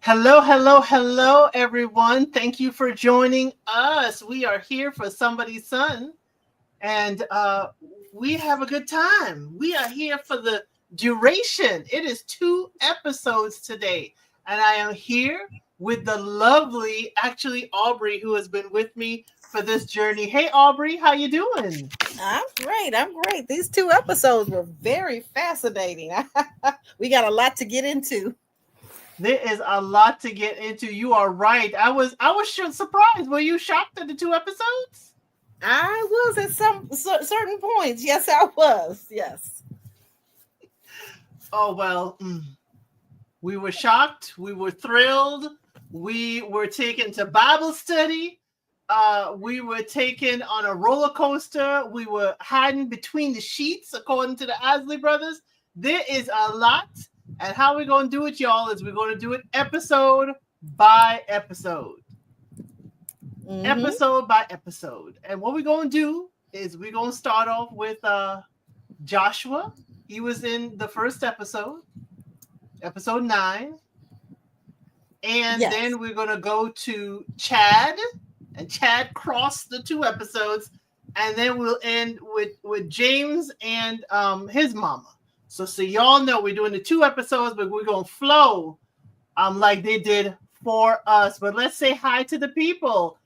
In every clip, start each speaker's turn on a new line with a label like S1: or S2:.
S1: Hello, hello, hello, everyone. Thank you for joining us. We are here for somebody's son, and we have a good time. We are here for the duration. It is 2 episodes today, and I am here with the lovely, actually, Aubrey, who has been with me for this journey. Hey, Aubrey, how you doing?
S2: I'm great. I'm great. These two episodes were very fascinating. We got a lot to get into.
S1: There is a lot to get into. You are right. I was surprised. Were you shocked at the 2 episodes?
S2: I was at some certain points. Yes, I was. Yes.
S1: Oh well, we were shocked. We were thrilled. We were taken to Bible study. We were taken on a roller coaster. We were hiding between the sheets, according to the Isley brothers. There is a lot. And how we're going to do it, y'all, is we're going to do it episode by episode.
S2: Mm-hmm.
S1: Episode by episode. And what we're going to do is we're going to start off with Joshua. He was in the first episode, episode 9. And
S2: Yes.
S1: then we're going to go to Chad, and Chad crossed the 2 episodes, and then we'll end with James and his mama. So y'all know we're doing the 2 episodes, but we're going to flow like they did for us. But let's say hi to the people.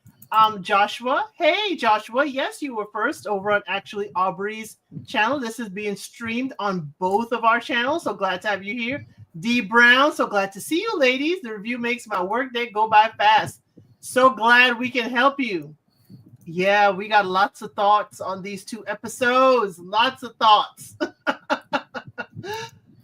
S1: Joshua. Hey, Joshua. Yes, you were first over on actually Aubrey's channel. This is being streamed on both of our channels. So glad to have you here. D Brown. So glad to see you, ladies. The review makes my workday go by fast. So glad we can help you. Yeah, we got lots of thoughts on these 2 episodes. Lots of thoughts.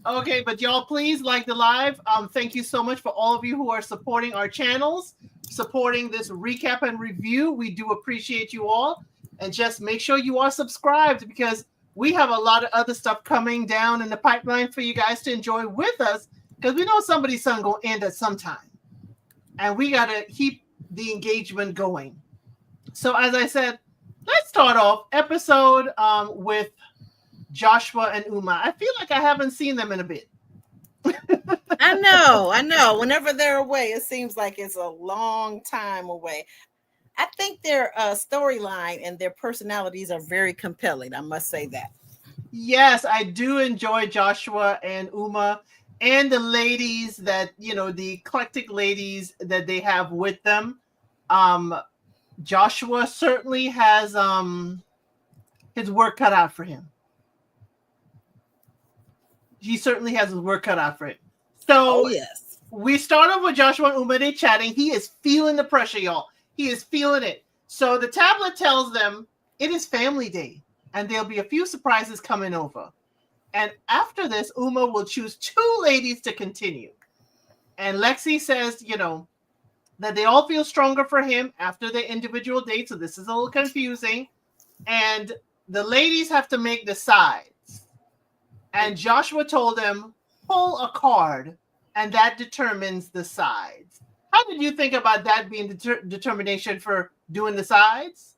S1: Okay, but y'all please like the live. Thank you so much for all of you who are supporting our channels, supporting this recap and review. We do appreciate you all. And just make sure you are subscribed because we have a lot of other stuff coming down in the pipeline for you guys to enjoy with us because we know somebody's son gonna end at some time. And we gotta keep the engagement going. So as I said, let's start off episode with Joshua and Uma. I feel like I haven't seen them in a bit.
S2: I know. I know. Whenever they're away, it seems like it's a long time away. I think their storyline and their personalities are very compelling. I must say that.
S1: Yes, I do enjoy Joshua and Uma and the ladies that, the eclectic ladies that they have with them. Um, Joshua certainly has his work cut out for him. He certainly has his work cut out for him.
S2: Oh
S1: So
S2: yes.
S1: we start off with Joshua and Uma. They chatting. He is feeling the pressure, y'all. He is feeling it. So the tablet tells them it is family day and there'll be a few surprises coming over. And after this, Uma will choose 2 ladies to continue. And Lexi says, that they all feel stronger for him after their individual dates. So this is a little confusing. And the ladies have to make the sides. And Joshua told them, pull a card, and that determines the sides. How did you think about that being the determination for doing the sides?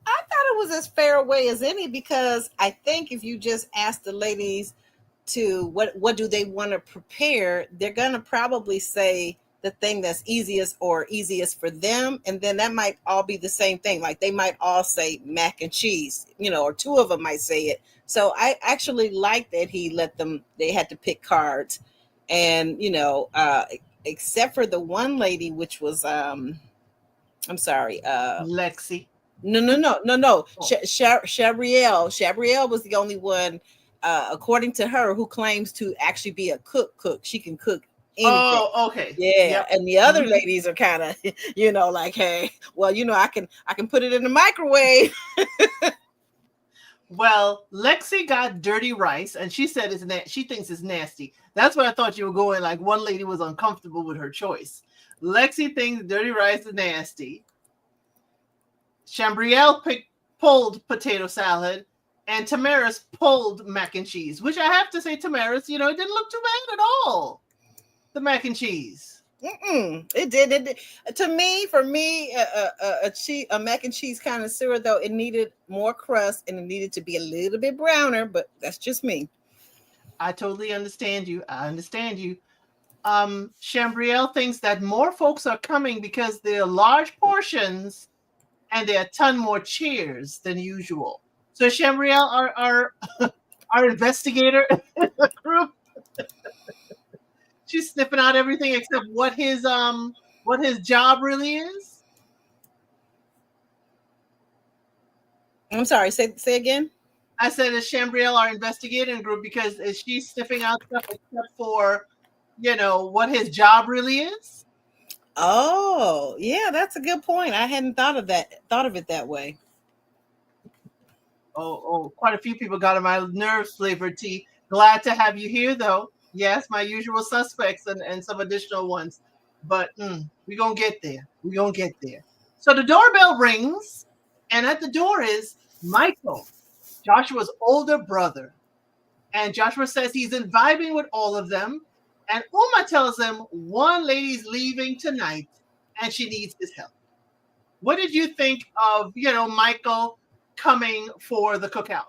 S2: I thought it was as fair a way as any because I think if you just ask the ladies to what do they want to prepare, they're gonna probably say the thing that's easiest for them, and then that might all be the same thing. Like they might all say mac and cheese, or two of them might say it. So I actually like that he let them. They had to pick cards, and except for the one lady, which was I'm sorry,
S1: Lexi.
S2: no.
S1: Oh.
S2: Shabrielle was the only one, according to her, who claims to actually be a cook. She can cook anything.
S1: Oh, okay.
S2: Yeah,
S1: Yep.
S2: and the other
S1: Mhm.
S2: ladies are kind of, like, hey, well, I can put it in the microwave.
S1: Well, Lexi got dirty rice, and she said she thinks it's nasty. That's where I thought you were going. Like one lady was uncomfortable with her choice. Lexi thinks dirty rice is nasty. Chambrielle pulled potato salad, and Tamaris pulled mac and cheese. Which I have to say, Tamaris, it didn't look too bad at all. The mac and cheese.
S2: It did. It did. To me, for me, a mac and cheese connoisseur, though, it needed more crust and it needed to be a little bit browner. But that's just me.
S1: I totally understand you. I understand you. Chambriel thinks that more folks are coming because there are large portions and there are a ton more chairs than usual. So Chambriel, our investigator in the group, she's sniffing out everything except what his job really is.
S2: I'm sorry. Say again.
S1: I said, is Chambriel our investigating group because is she sniffing out stuff except for, what his job really is?
S2: Oh, yeah, that's a good point. I hadn't thought of it that way.
S1: Oh, quite a few people got on my nerves, flavored tea. Glad to have you here, though. Yes, my usual suspects and some additional ones. But we're going to get there. We're going to get there. So the doorbell rings, and at the door is Michael, Joshua's older brother. And Joshua says he's vibing with all of them. And Uma tells him one lady's leaving tonight and she needs his help. What did you think of, Michael coming for the cookout?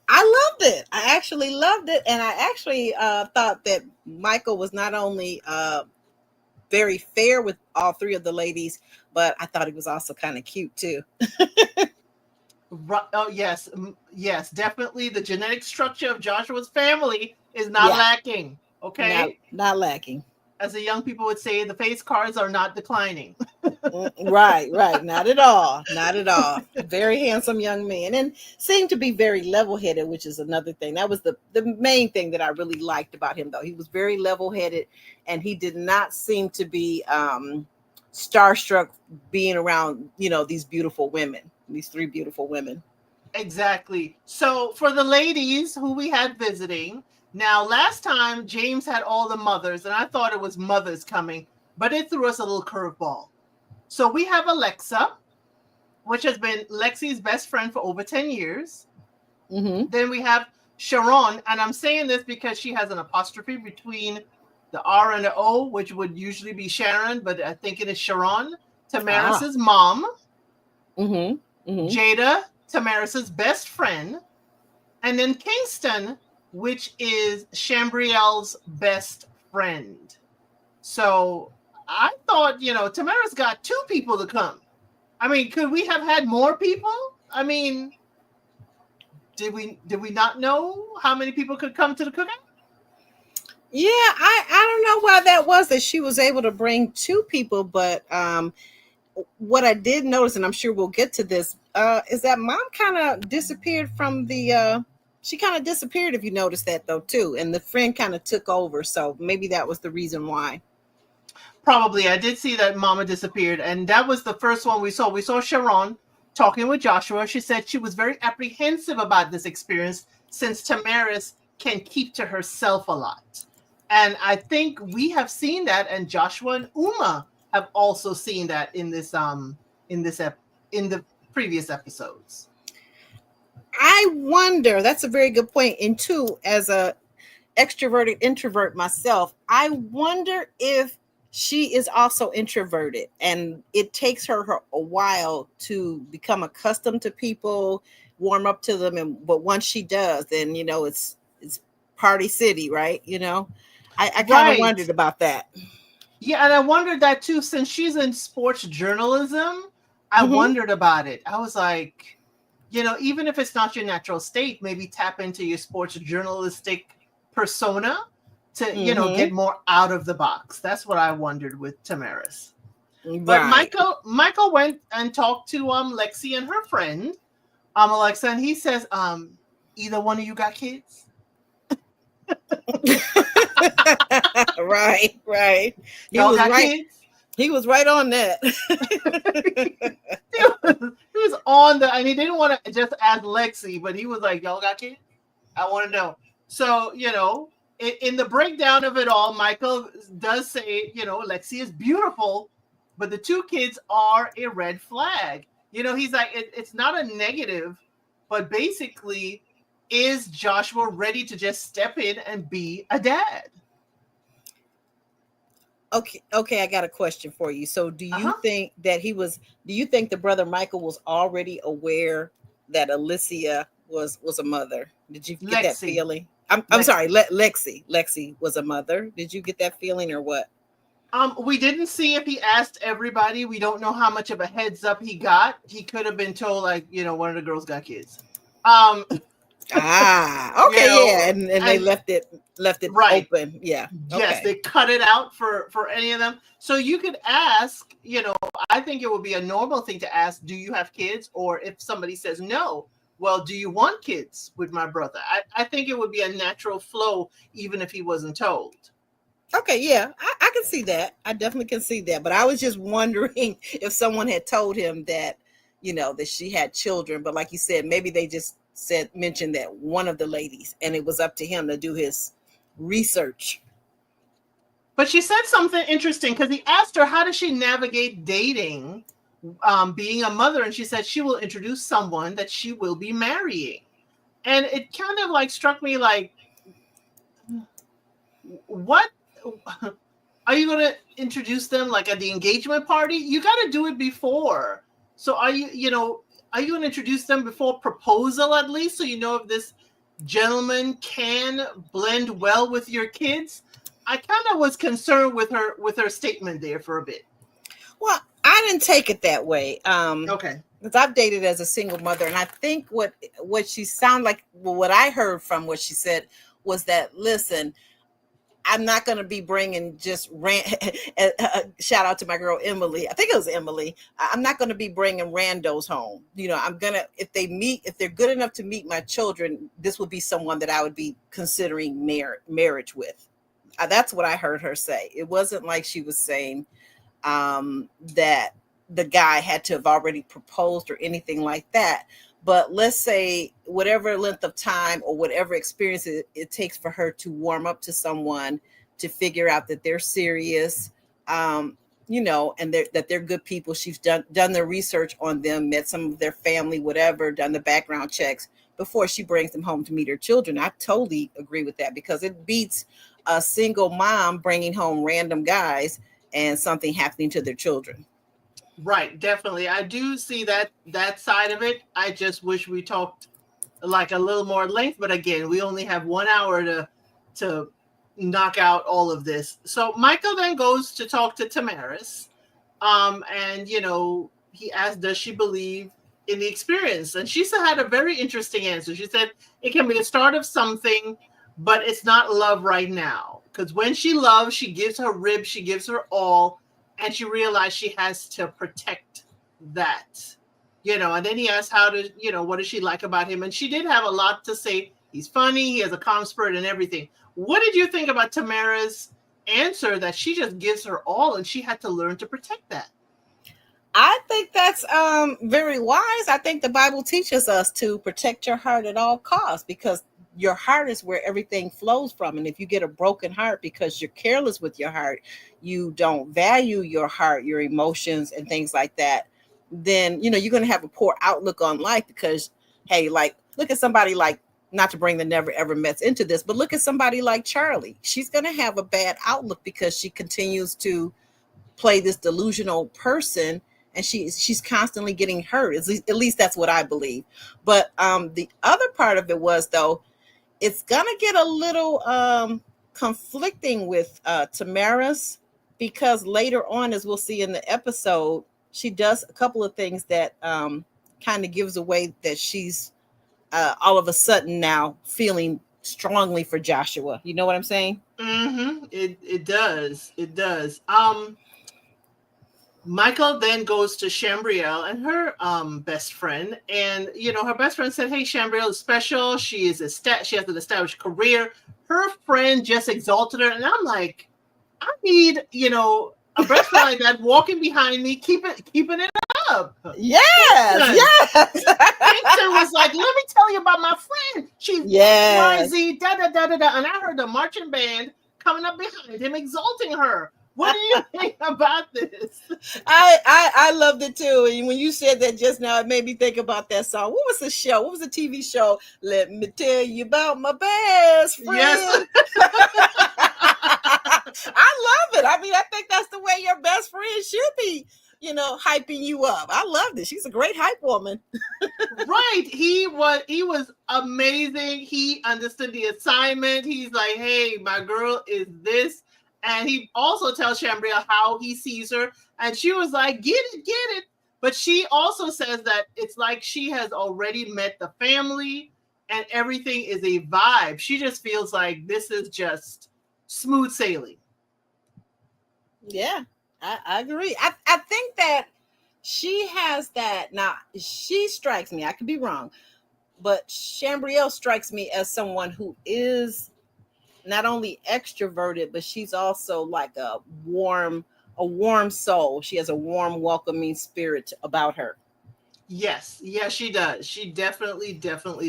S2: I loved it. I actually loved it. And I actually thought that Michael was not only very fair with all three of the ladies, but I thought he was also kind of cute too.
S1: Oh, yes, definitely. The genetic structure of Joshua's family is not lacking. Okay,
S2: not lacking.
S1: As the young people would say, the face cards are not declining.
S2: Right, not at all. Very handsome young man, and seemed to be very level-headed, which is another thing. That was the main thing that I really liked about him, though. He was very level-headed, and he did not seem to be starstruck being around, these beautiful women, these three beautiful women.
S1: Exactly. So for the ladies who we had visiting, now last time James had all the mothers, and I thought it was mothers coming, but it threw us a little curveball. So we have Alexa, which has been Lexi's best friend for over 10 years.
S2: Mm-hmm.
S1: Then we have Sharon, and I'm saying this because she has an apostrophe between the R and the O, which would usually be Sharon, but I think it is Sharon, Tamaris's mom.
S2: Mm-hmm. Mm-hmm.
S1: Jada, Tamaris's best friend. And then Kingston, which is Chambriel's best friend. So I thought, Tamara's got two people to come. I mean, could we have had more people? I mean, did we not know how many people could come to the cookout?
S2: Yeah, I don't know why that was that she was able to bring two people, but what I did notice, and I'm sure we'll get to this, is that mom kind of disappeared from the she kind of disappeared, if you notice that, though, too. And the friend kind of took over. So maybe that was the reason why.
S1: Probably. I did see that mama disappeared. And that was the first one we saw. We saw Sharon talking with Joshua. She said she was very apprehensive about this experience since Tamaris can keep to herself a lot. And I think we have seen that. And Joshua and Uma have also seen that in the previous episodes.
S2: I wonder, that's a very good point. And two, as a extroverted introvert myself, I wonder if she is also introverted and it takes her a while to become accustomed to people, warm up to them. But once she does, then, it's party city, right? I kind of wondered about that.
S1: Yeah, and I wondered that too, since she's in sports journalism, I wondered about it. I was like, even if it's not your natural state, maybe tap into your sports journalistic persona to, get more out of the box. That's what I wondered with Tamaris. Right. But Michael went and talked to Lexi and her friend, Alexa, and he says, either one of you got kids?
S2: Right.
S1: Y'all got kids?
S2: He was right on that.
S1: he was on the, and he didn't want to just ask Lexi, but he was like, y'all got kids? I want to know. So, in the breakdown of it all, Michael does say, Lexi is beautiful, but the two kids are a red flag. He's like, it's not a negative, but basically, is Joshua ready to just step in and be a dad?
S2: Okay, I got a question for you. So do you think that do you think the brother Michael was already aware that Alicia was a mother? Did you get that feeling? I'm sorry, Lexi. Lexi was a mother. Did you get that feeling or what?
S1: We didn't see if he asked everybody. We don't know how much of a heads up he got. He could have been told, like, one of the girls got kids.
S2: Okay, yeah, and they left it
S1: right.
S2: open. Yeah.
S1: Yes,
S2: okay.
S1: they cut it out for any of them. So you could ask, I think it would be a normal thing to ask, do you have kids? Or if somebody says no, well, do you want kids with my brother? I think it would be a natural flow, even if he wasn't told.
S2: Okay, yeah, I can see that. I definitely can see that. But I was just wondering if someone had told him that, that she had children. But like you said, maybe they just mentioned that one of the ladies, and it was up to him to do his research.
S1: But she said something interesting because he asked her, how does she navigate dating, being a mother? And she said she will introduce someone that she will be marrying. And it kind of like struck me like, what? Are you going to introduce them like at the engagement party? You got to do it before. So are you going to introduce them before proposal at least, so if this gentleman can blend well with your kids? I kind of was concerned with her statement there for a bit.
S2: Well, I didn't take it that way.
S1: Okay.
S2: Because I've dated as a single mother, and I think what she sounded like, what I heard from what she said was that, listen, I'm not going to be bringing just shout out to my girl Emily. I think it was Emily. I'm not going to be bringing randos home. I'm going to, if they're good enough to meet my children, this would be someone that I would be considering marriage with. That's what I heard her say. It wasn't like she was saying that the guy had to have already proposed or anything like that. But let's say whatever length of time or whatever experience it takes for her to warm up to someone, to figure out that they're serious, and that they're good people. She's done the research on them, met some of their family, whatever, done the background checks before she brings them home to meet her children. I totally agree with that, because it beats a single mom bringing home random guys and something happening to their children.
S1: Right, definitely. I do see that side of it. I just wish we talked like a little more length, but again, we only have 1 hour to knock out all of this. So Michael then goes to talk to Tamaris, and he asked, does she believe in the experience? And she had a very interesting answer. She said it can be the start of something, but it's not love right now, because when she loves, she gives her rib, she gives her all. And she realized she has to protect that, and then he asked what does she like about him? And she did have a lot to say. He's funny. He has a calm spirit and everything. What did you think about Tamara's answer that she just gives her all and she had to learn to protect that?
S2: I think that's very wise. I think the Bible teaches us to protect your heart at all costs, because your heart is where everything flows from. And if you get a broken heart because you're careless with your heart, you don't value your heart, your emotions and things like that, then, you're going to have a poor outlook on life. Because, hey, like, look at somebody like, not to bring the Never Ever Mets into this, but look at somebody like Charlie. She's going to have a bad outlook because she continues to play this delusional person, and she's constantly getting hurt. At least that's what I believe. But the other part of it was, though, it's gonna get a little conflicting with Tamaris, because later on, as we'll see in the episode, she does a couple of things that kind of gives away that she's all of a sudden now feeling strongly for Joshua. You know what I'm saying?
S1: Mm-hmm. It does. It does. Michael then goes to Chambrielle and her best friend, and her best friend said, "Hey, Chambrielle is special. She has an established career." Her friend just exalted her, and I'm like, I need a best friend like that walking behind me, keeping it up.
S2: Yes.
S1: Kingston was like, "Let me tell you about my friend. She's YZ, da da da da da," and I heard the marching band coming up behind him, exalting her. What do you think about this?
S2: I loved it too. And when you said that just now, it made me think about that song. What was the show? What was the TV show? Let me tell you about my best friend.
S1: Yes.
S2: I love it. I mean, I think that's the way your best friend should be hyping you up. I loved it. She's a great hype woman.
S1: Right. He was amazing. He understood the assignment. He's like, hey, my girl is this. And he also tells Shambria how he sees her. And she was like, get it. But she also says that it's like she has already met the family and everything is a vibe. She just feels like this is just smooth sailing.
S2: Yeah, I agree. I think that she has that. Now, she strikes me, I could be wrong, but Shambrielle strikes me as someone who is not only extroverted, but she's also like a warm soul. She has a warm, welcoming spirit about her.
S1: Yes, she does. She definitely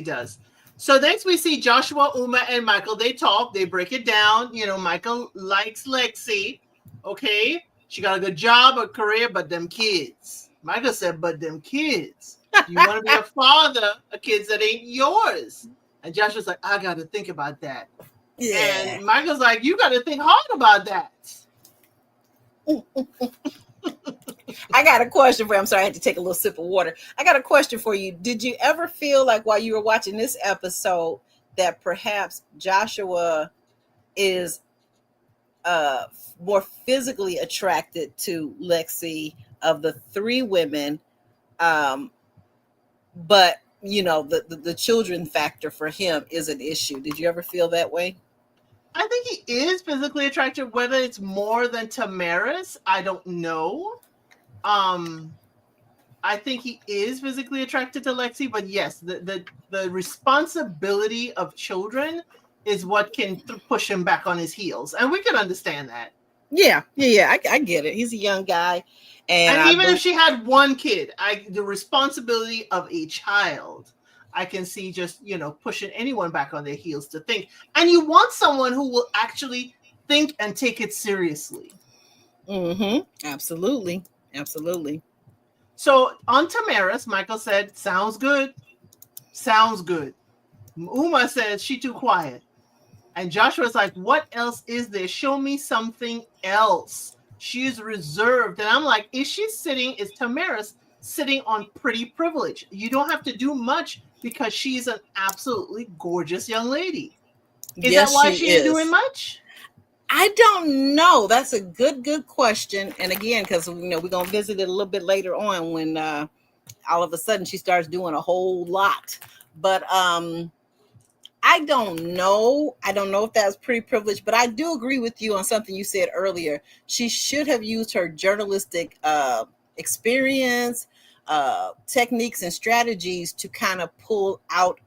S1: does. So next we see Joshua, Uma, and Michael. They talk, they break it down. Michael likes Lexi. Okay, she got a good job, a career, but them kids. Michael said, but them kids. You want to be a father of kids that ain't yours. And Joshua's like, I got to think about that. Yeah. And Michael's like, you got to think hard about that.
S2: I got a question for you. I'm sorry, I had to take a little sip of water. I got a question for you. Did you ever feel like while you were watching this episode that perhaps Joshua is more physically attracted to Lexi of the three women, but the children factor for him is an issue? Did you ever feel that way?
S1: I think he is physically attracted. Whether it's more than Tamaris, I don't know. I think he is physically attracted to Lexi, but yes, the responsibility of children is what can push him back on his heels, and we can understand that.
S2: Yeah, I get it. He's a young guy,
S1: and even if she had one kid, the responsibility of a child, I can see just pushing anyone back on their heels to think. And you want someone who will actually think and take it seriously.
S2: Absolutely.
S1: So on Tamaris, Michael said, sounds good. Uma says she too quiet. And Joshua's like, what else is there? Show me something else. She's reserved. And I'm like, is Tamaris sitting on pretty privilege? You don't have to do much because she's an absolutely gorgeous young lady. Is that why she ain't doing much?
S2: I don't know. That's a good question. And again, because we're gonna visit it a little bit later on when all of a sudden she starts doing a whole lot. But I don't know. I don't know if that's pretty privileged, but I do agree with you on something you said earlier. She should have used her journalistic experience, techniques, and strategies to kind of pull out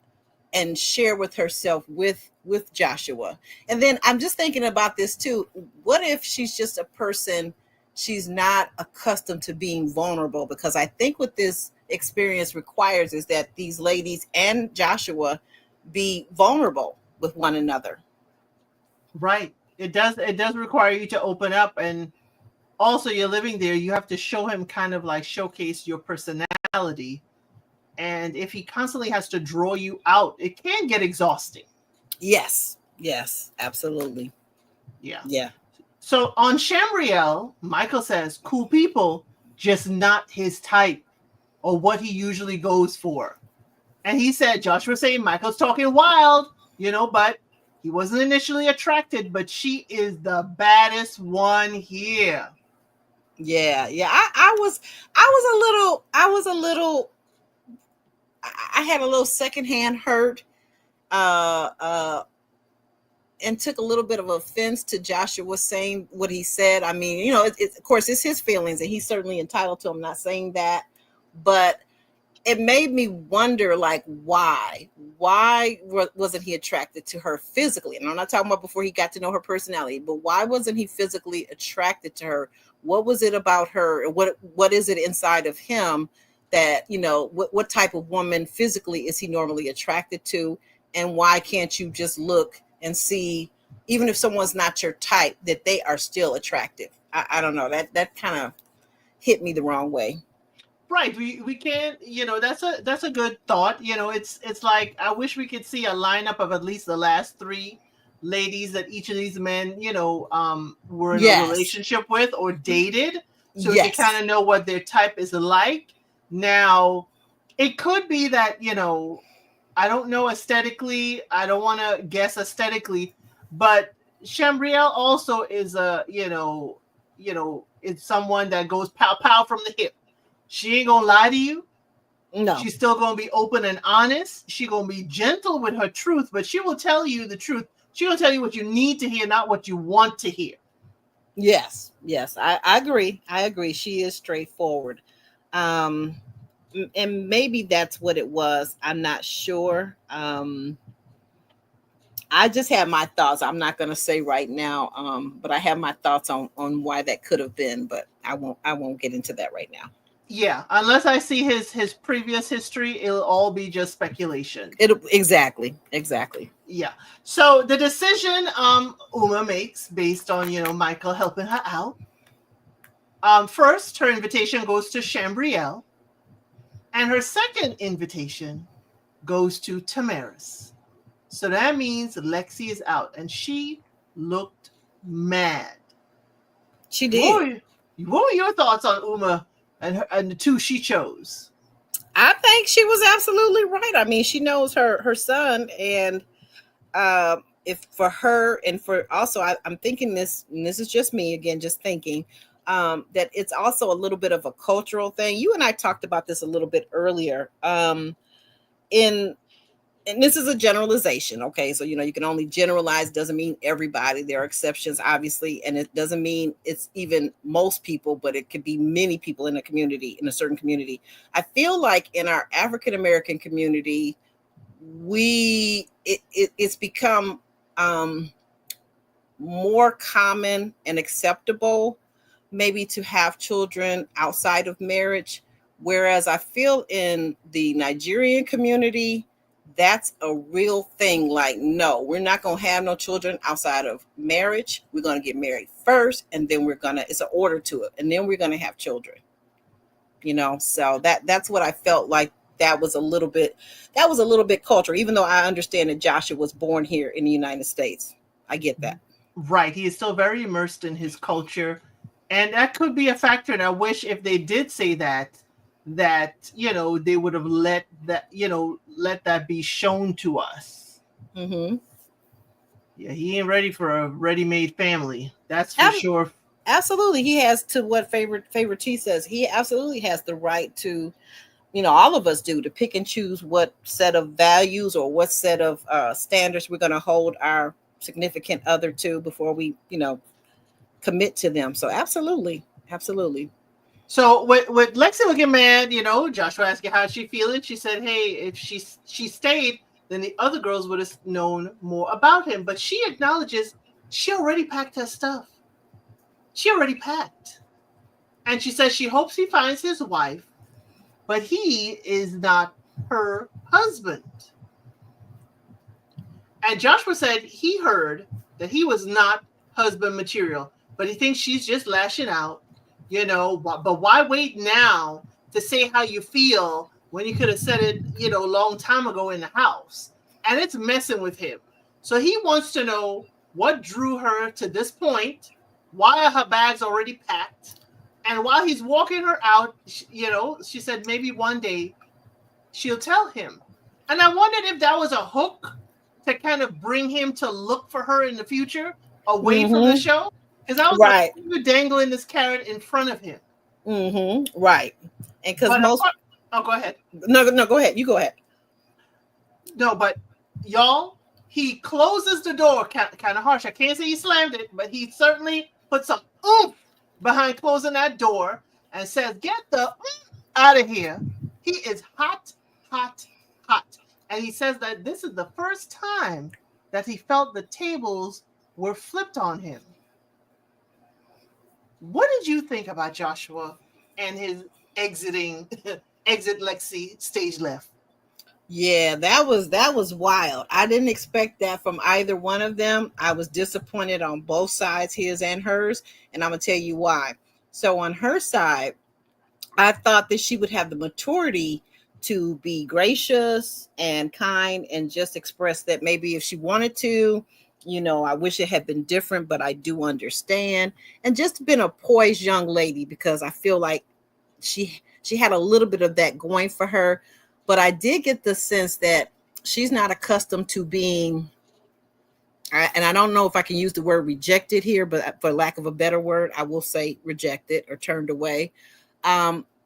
S2: and share with herself with Joshua. And then I'm just thinking about this too. What if she's just a person, she's not accustomed to being vulnerable? Because I think what this experience requires is that these ladies and Joshua be vulnerable with one another.
S1: Right. It does require you to open up, and also you're living there. You have to show him, kind of like showcase your personality. And if he constantly has to draw you out, it can get exhausting.
S2: Yes, absolutely.
S1: Yeah. So on Shambrielle, Michael says, cool people, just not his type or what he usually goes for. And he said, Joshua saying Michael's talking wild, but he wasn't initially attracted, but she is the baddest one here.
S2: Yeah. I had a little secondhand hurt, and took a little bit of offense to Joshua saying what he said. I mean, of course, it's his feelings, and he's certainly entitled to. I'm not saying that, but it made me wonder, like, why wasn't he attracted to her physically? And I'm not talking about before he got to know her personality, but why wasn't he physically attracted to her? What was it about her? What is it inside of him that, what type of woman physically is he normally attracted to? And why can't you just look and see, even if someone's not your type, that they are still attractive? I don't know. That kind of hit me the wrong way.
S1: Right. We can't, that's a good thought. It's like, I wish we could see a lineup of at least the last three ladies that each of these men, were in a relationship with or dated. so we can
S2: Yes.
S1: kind of know what their type is like. Now, it could be that, I don't know aesthetically. I don't want to guess aesthetically, but Chambrielle also is it's someone that goes pow pow from the hip. She ain't gonna lie to you.
S2: No.
S1: She's still gonna be open and honest. She's gonna be gentle with her truth, but she will tell you the truth. She will tell you what you need to hear, not what you want to hear.
S2: Yes. I agree. She is straightforward. And maybe that's what it was. I'm not sure. I just have my thoughts. I'm not going to say right now, but I have my thoughts on why that could have been, but I won't get into that right now.
S1: Yeah, unless I see his previous history, it'll all be just speculation.
S2: Exactly.
S1: Yeah. So the decision Uma makes based on Michael helping her out. First, her invitation goes to Chambrielle, and her second invitation goes to Tamaris. So that means Lexi is out, and she looked mad.
S2: She did.
S1: What were your thoughts on Uma and the two she chose?
S2: I think she was absolutely right. I mean, she knows her son, and if for her and for also, I'm thinking this, and this is just me again, just thinking that it's also a little bit of a cultural thing. You and I talked about this a little bit earlier. And this is a generalization, okay? So, you can only generalize, doesn't mean everybody. There are exceptions, obviously, and it doesn't mean it's even most people, but it could be many people in a community, in a certain community. I feel like in our African-American community, it's become more common and acceptable maybe to have children outside of marriage, whereas I feel in the Nigerian community, that's a real thing. Like, no, we're not going to have no children outside of marriage. We're going to get married first, and then it's an order to it, and then we're going to have children. So that's what I felt like. That was a little bit cultural, even though I understand that Joshua was born here in the United States. I get that.
S1: Right. He is still very immersed in his culture, and that could be a factor. And I wish if they did say that they would have let that be shown to us.
S2: Mm-hmm.
S1: Yeah, he ain't ready for a ready-made family. That's for sure.
S2: Absolutely. He has, to what Favorite T says, he absolutely has the right to, all of us do, to pick and choose what set of values or what set of standards we're going to hold our significant other to before we, commit to them. So absolutely.
S1: So with Lexi looking mad, Joshua asked her how she feeling. She said, hey, if she stayed, then the other girls would have known more about him. But she acknowledges she already packed her stuff. She already packed. And she says she hopes he finds his wife, but he is not her husband. And Joshua said he heard that he was not husband material, but he thinks she's just lashing out. But why wait now to say how you feel when you could have said it, a long time ago in the house? And it's messing with him. So he wants to know what drew her to this point. Why are her bags already packed? And while he's walking her out, she said maybe one day she'll tell him. And I wondered if that was a hook to kind of bring him to look for her in the future away from the show. Because I was
S2: right.
S1: Like, you were dangling this carrot in front of him.
S2: Mm-hmm. Right. And because
S1: go ahead.
S2: No, go ahead. You go ahead.
S1: No, but y'all, he closes the door kind of harsh. I can't say he slammed it, but he certainly put some oomph behind closing that door and says, get the out of here. He is hot. And he says that this is the first time that he felt the tables were flipped on him. What did you think about Joshua and his exit Lexi stage left?
S2: Yeah, that was wild. I didn't expect that from either one of them. I was disappointed on both sides, his and hers, and I'm gonna tell you why. So on her side, I thought that she would have the maturity to be gracious and kind and just express that maybe if she wanted to, I wish it had been different, but I do understand. And just been a poised young lady, because I feel like she had a little bit of that going for her. But I did get the sense that she's not accustomed to being, and I don't know if I can use the word rejected here, but for lack of a better word, I will say rejected or turned away.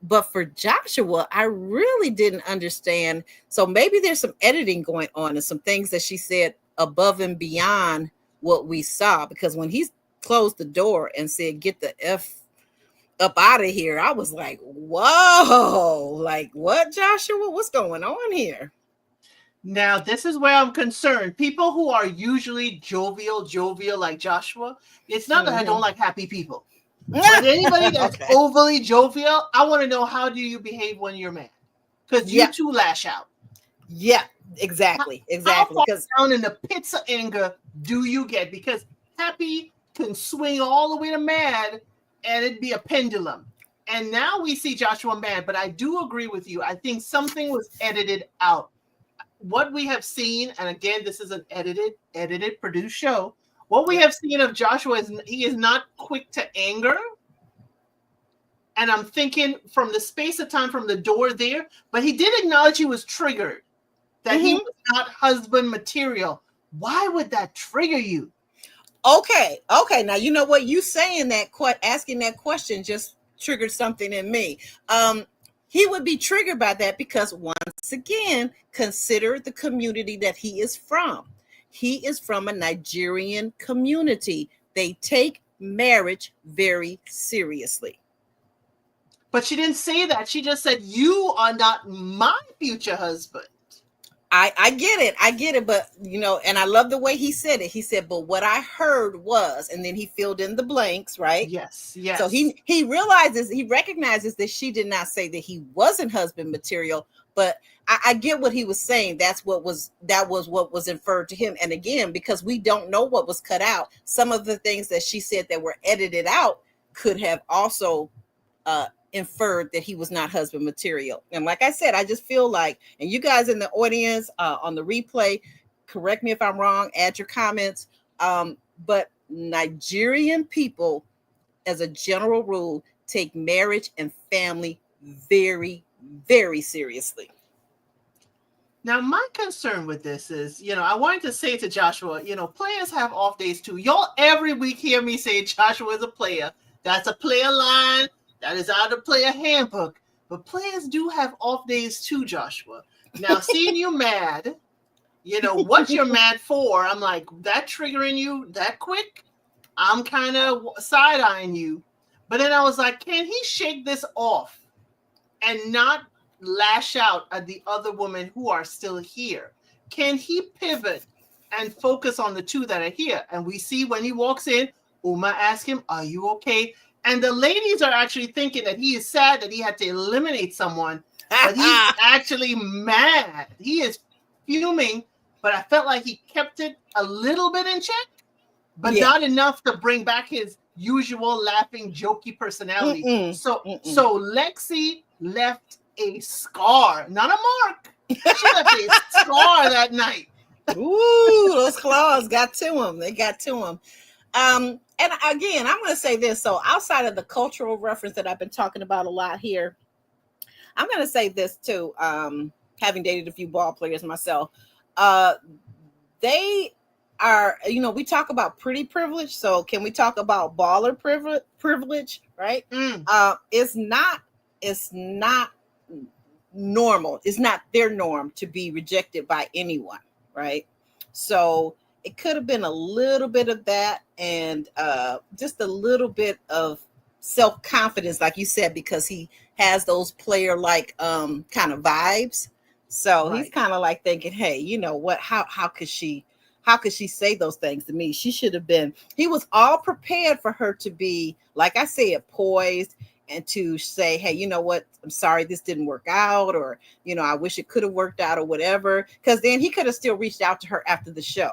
S2: But for Joshua, I really didn't understand. So maybe there's some editing going on and some things that she said above and beyond what we saw. Because when he closed the door and said, "Get the F up out of here," I was like, whoa, like what, Joshua? What's going on here?
S1: Now, this is where I'm concerned. People who are usually jovial like Joshua, it's not that I don't like happy people. But anybody that's
S2: Okay.
S1: overly jovial, I want to know, how do you behave when you're mad? Because you too lash out.
S2: Yeah, exactly.
S1: How far
S2: Because
S1: down in the pits of anger do you get? Because happy can swing all the way to mad, and it'd be a pendulum. And now we see Joshua mad, but I do agree with you. I think something was edited out. What we have seen, and again, this is an edited, produced show. What we have seen of Joshua is he is not quick to anger. And I'm thinking from the space of time from the door there, but he did acknowledge he was triggered, that he was not husband material. Why would that trigger you?
S2: Okay. Now, you know what? You saying that, asking that question just triggered something in me. He would be triggered by that because, once again, consider the community that he is from. He is from a Nigerian community. They take marriage very seriously.
S1: But she didn't say that. She just said, "You are not my future husband."
S2: I get it, but and I love the way he said it. He said, "But what I heard was," and then he filled in the blanks, right?
S1: Yes.
S2: So he recognizes that she did not say that he wasn't husband material, but I get what he was saying. That was what was inferred to him. And again, because we don't know what was cut out, some of the things that she said that were edited out could have also inferred that he was not husband material. And like I said, I just feel like, and you guys in the audience on the replay, correct me if I'm wrong, add your comments. But Nigerian people, as a general rule, take marriage and family very, very seriously.
S1: Now, my concern with this is, I wanted to say to Joshua, players have off days too. Y'all every week hear me say Joshua is a player. That's a player line. That is out of player handbook. But players do have off days too, Joshua. Now, seeing you mad, what you're mad for, I'm like, that triggering you that quick? I'm kind of side-eyeing you. But then I was like, can he shake this off and not lash out at the other women who are still here? Can he pivot and focus on the two that are here? And we see when he walks in, Uma asks him, "Are you okay?" And the ladies are actually thinking that he is sad that he had to eliminate someone, but he's actually mad. He is fuming, but I felt like he kept it a little bit in check, but not enough to bring back his usual laughing, jokey personality. So Lexi left a scar, not a mark. She left a scar that night.
S2: Ooh, those claws got to him. They got to him. And again, I'm going to say this. So outside of the cultural reference that I've been talking about a lot here, I'm going to say this too. Having dated a few ball players myself, they are, we talk about pretty privilege. So can we talk about baller privilege? Right? It's not normal. It's not their norm to be rejected by anyone. Right? So it could have been a little bit of that, and just a little bit of self-confidence, like you said, because he has those player-like kind of vibes. So he's kind of like thinking, hey, you know what? How could she say those things to me? He was all prepared for her to be, like I said, poised, and to say, hey, you know what? I'm sorry this didn't work out, or, I wish it could have worked out, or whatever. Because then he could have still reached out to her after the show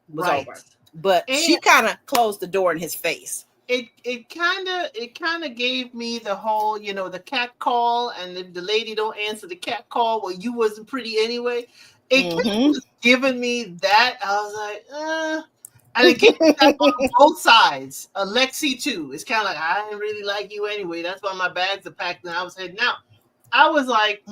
S2: was over. But she kind of closed the door in his face.
S1: It kind of gave me the whole, the cat call, and if the lady don't answer the cat call, well, you wasn't pretty anyway. It was giving me that. I was like, And it gets that on both sides. Lexi too. It's kind of like, I didn't really like you anyway. That's why my bags are packed and I was heading out. I was like,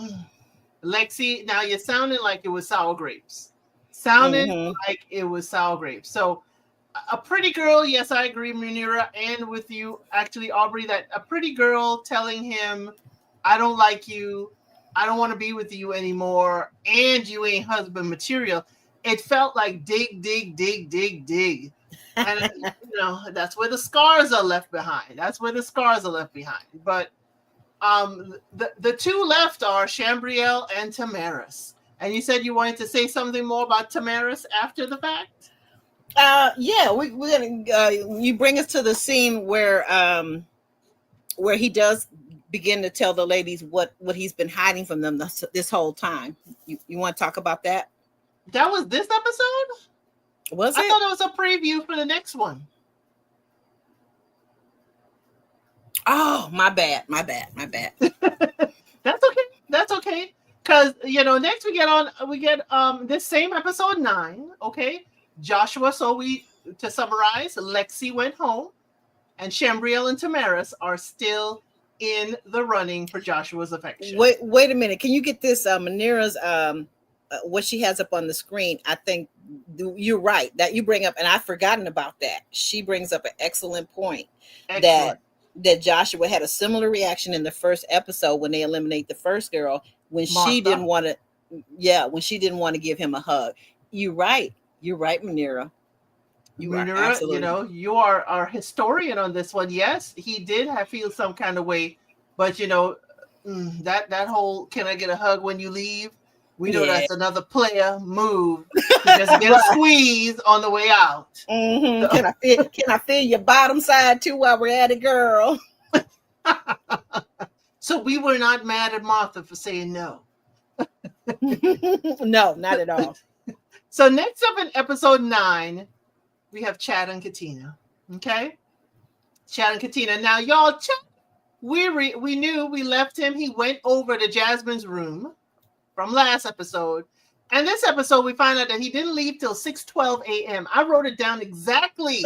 S1: Lexi, now you're sounding like it was sour grapes. Sounded like it was sour grapes. So a pretty girl, yes, I agree, Munira, and with you, actually, Aubrey, that a pretty girl telling him, I don't like you, I don't want to be with you anymore, and you ain't husband material. It felt like dig. And, that's where the scars are left behind. But the two left are Shambriel and Tamaris. And you said you wanted to say something more about Tamaris after the fact?
S2: Yeah, we're gonna you bring us to the scene where he does begin to tell the ladies what he's been hiding from them this whole time. You want to talk about that?
S1: That was this episode?
S2: Was it?
S1: I thought it was a preview for the next one.
S2: Oh, my bad.
S1: That's okay. Because next we get this same episode 9. Okay, Joshua. So to summarize, Lexi went home, and Shambriel and Tamaris are still in the running for Joshua's affection.
S2: Wait a minute. Can you get this Munira's what she has up on the screen? I think you're right that you bring up, and I've forgotten about that. She brings up an excellent point. That Joshua had a similar reaction in the first episode when they eliminate the first girl when
S1: Martha.
S2: she didn't want to give him a hug. You're right, Munira.
S1: Munira, you are our historian on this one. Yes, he did feel some kind of way, but that whole "can I get a hug when you leave?" We know that's another player move to just get a squeeze on the way out.
S2: So. Can I feel your bottom side too while we're at it, girl?
S1: So we were not mad at Martha for saying no.
S2: No, not at all.
S1: So next up in episode 9, we have Chad and Katina. Okay, Chad and Katina. Now, y'all, Chad, we knew we left him. He went over to Jasmine's room from last episode. And this episode, we find out that he didn't leave till 6:12 a.m. I wrote it down exactly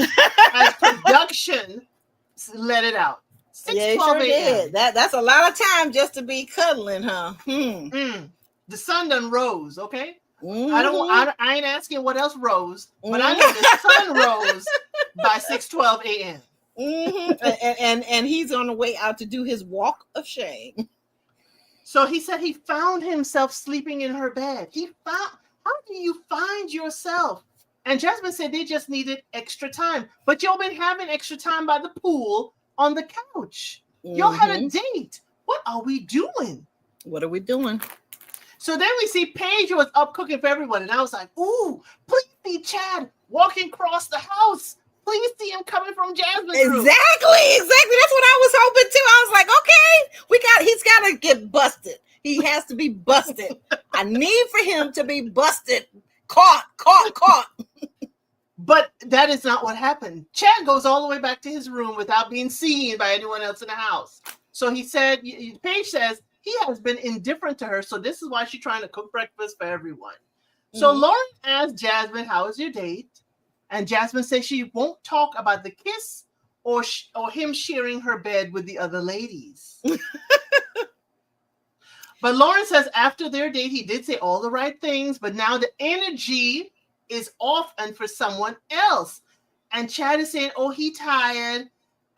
S1: as production let it out. 6:12 a.m.
S2: That's a lot of time just to be cuddling, huh?
S1: The sun done rose, okay? I ain't asking what else rose, but I know the sun rose by 6:12 a.m.
S2: And he's on the way out to do his walk of shame.
S1: So he said he found himself sleeping in her bed. How do you find yourself? And Jasmine said they just needed extra time. But y'all been having extra time by the pool on the couch. Y'all had a date. What are we doing? So then we see Paige was up cooking for everyone. And I was like, ooh, please see Chad walking across the house. Please see him coming from Jasmine's room.
S2: Exactly. That's what I was hoping too. I was like, okay, he's got to get busted. He has to be busted. I need for him to be busted. Caught.
S1: But that is not what happened. Chad goes all the way back to his room without being seen by anyone else in the house. So he said, Paige says he has been indifferent to her. So this is why she's trying to cook breakfast for everyone. So Lauren asked Jasmine, how was your date? And Jasmine says she won't talk about the kiss or him sharing her bed with the other ladies. But Lauren says after their date, he did say all the right things, but now the energy is off and for someone else. And Chad is saying, oh, he tired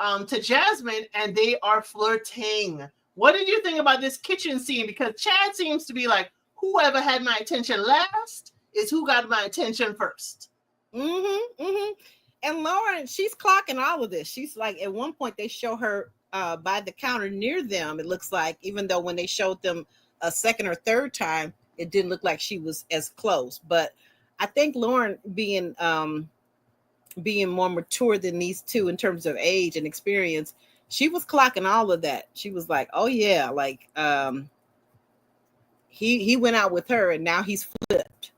S1: to Jasmine, and they are flirting. What did you think about this kitchen scene? Because Chad seems to be like, whoever had my attention last is who got my attention first.
S2: And Lauren, she's clocking all of this. She's like, at one point they show her by the counter near them. It looks like, even though when they showed them a second or third time, it didn't look like she was as close. But I think Lauren being more mature than these two in terms of age and experience, she was clocking all of that. She was like, oh yeah, like he went out with her and now he's flipped.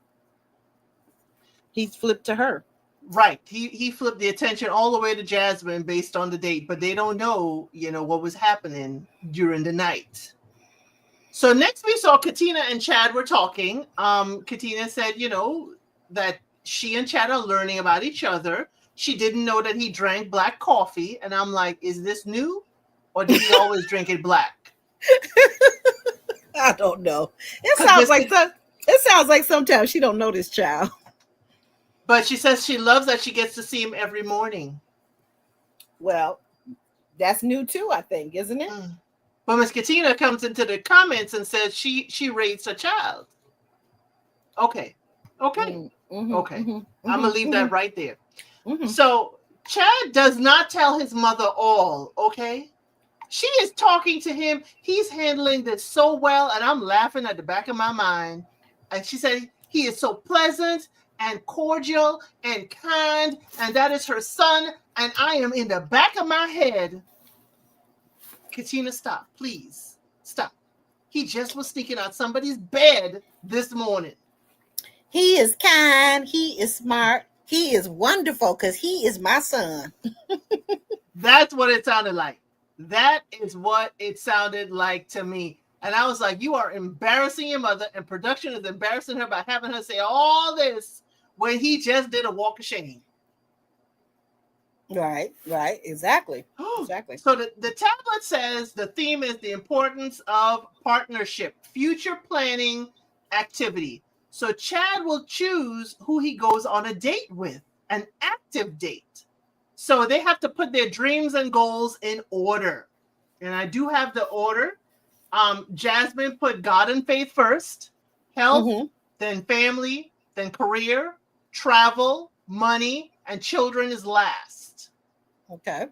S2: He's flipped to her.
S1: Right. He flipped the attention all the way to Jasmine based on the date, but they don't know, what was happening during the night. So next we saw Katina and Chad were talking. Katina said, that she and Chad are learning about each other. She didn't know that he drank black coffee. And I'm like, is this new? Or did he always drink it black?
S2: I don't know.
S1: 'Cause
S2: It sounds like sometimes she don't know this child.
S1: But she says she loves that she gets to see him every morning.
S2: Well, that's new too, I think, isn't it?
S1: But Miss Katina comes into the comments and says she raised a child. Okay. Okay. Okay. I'm gonna leave that right there. So Chad does not tell his mother all, okay? She is talking to him. He's handling this so well, and I'm laughing at the back of my mind. And she said he is so pleasant and cordial and kind, and that is her son. And I am in the back of my head. Katina, stop, please. Stop. He just was sneaking out somebody's bed this morning.
S2: He is kind. He is smart. He is wonderful because he is my son.
S1: That's what it sounded like. That is what it sounded like to me. And I was like, you are embarrassing your mother, and production is embarrassing her by having her say all this when he just did a walk of shame.
S2: Right, exactly. Exactly.
S1: So the tablet says the theme is the importance of partnership, future planning activity. So Chad will choose who he goes on a date with, an active date. So they have to put their dreams and goals in order. And I do have the order. Jasmine put God and faith first, health, then family, then career, travel, money, and children is last.
S2: Okay.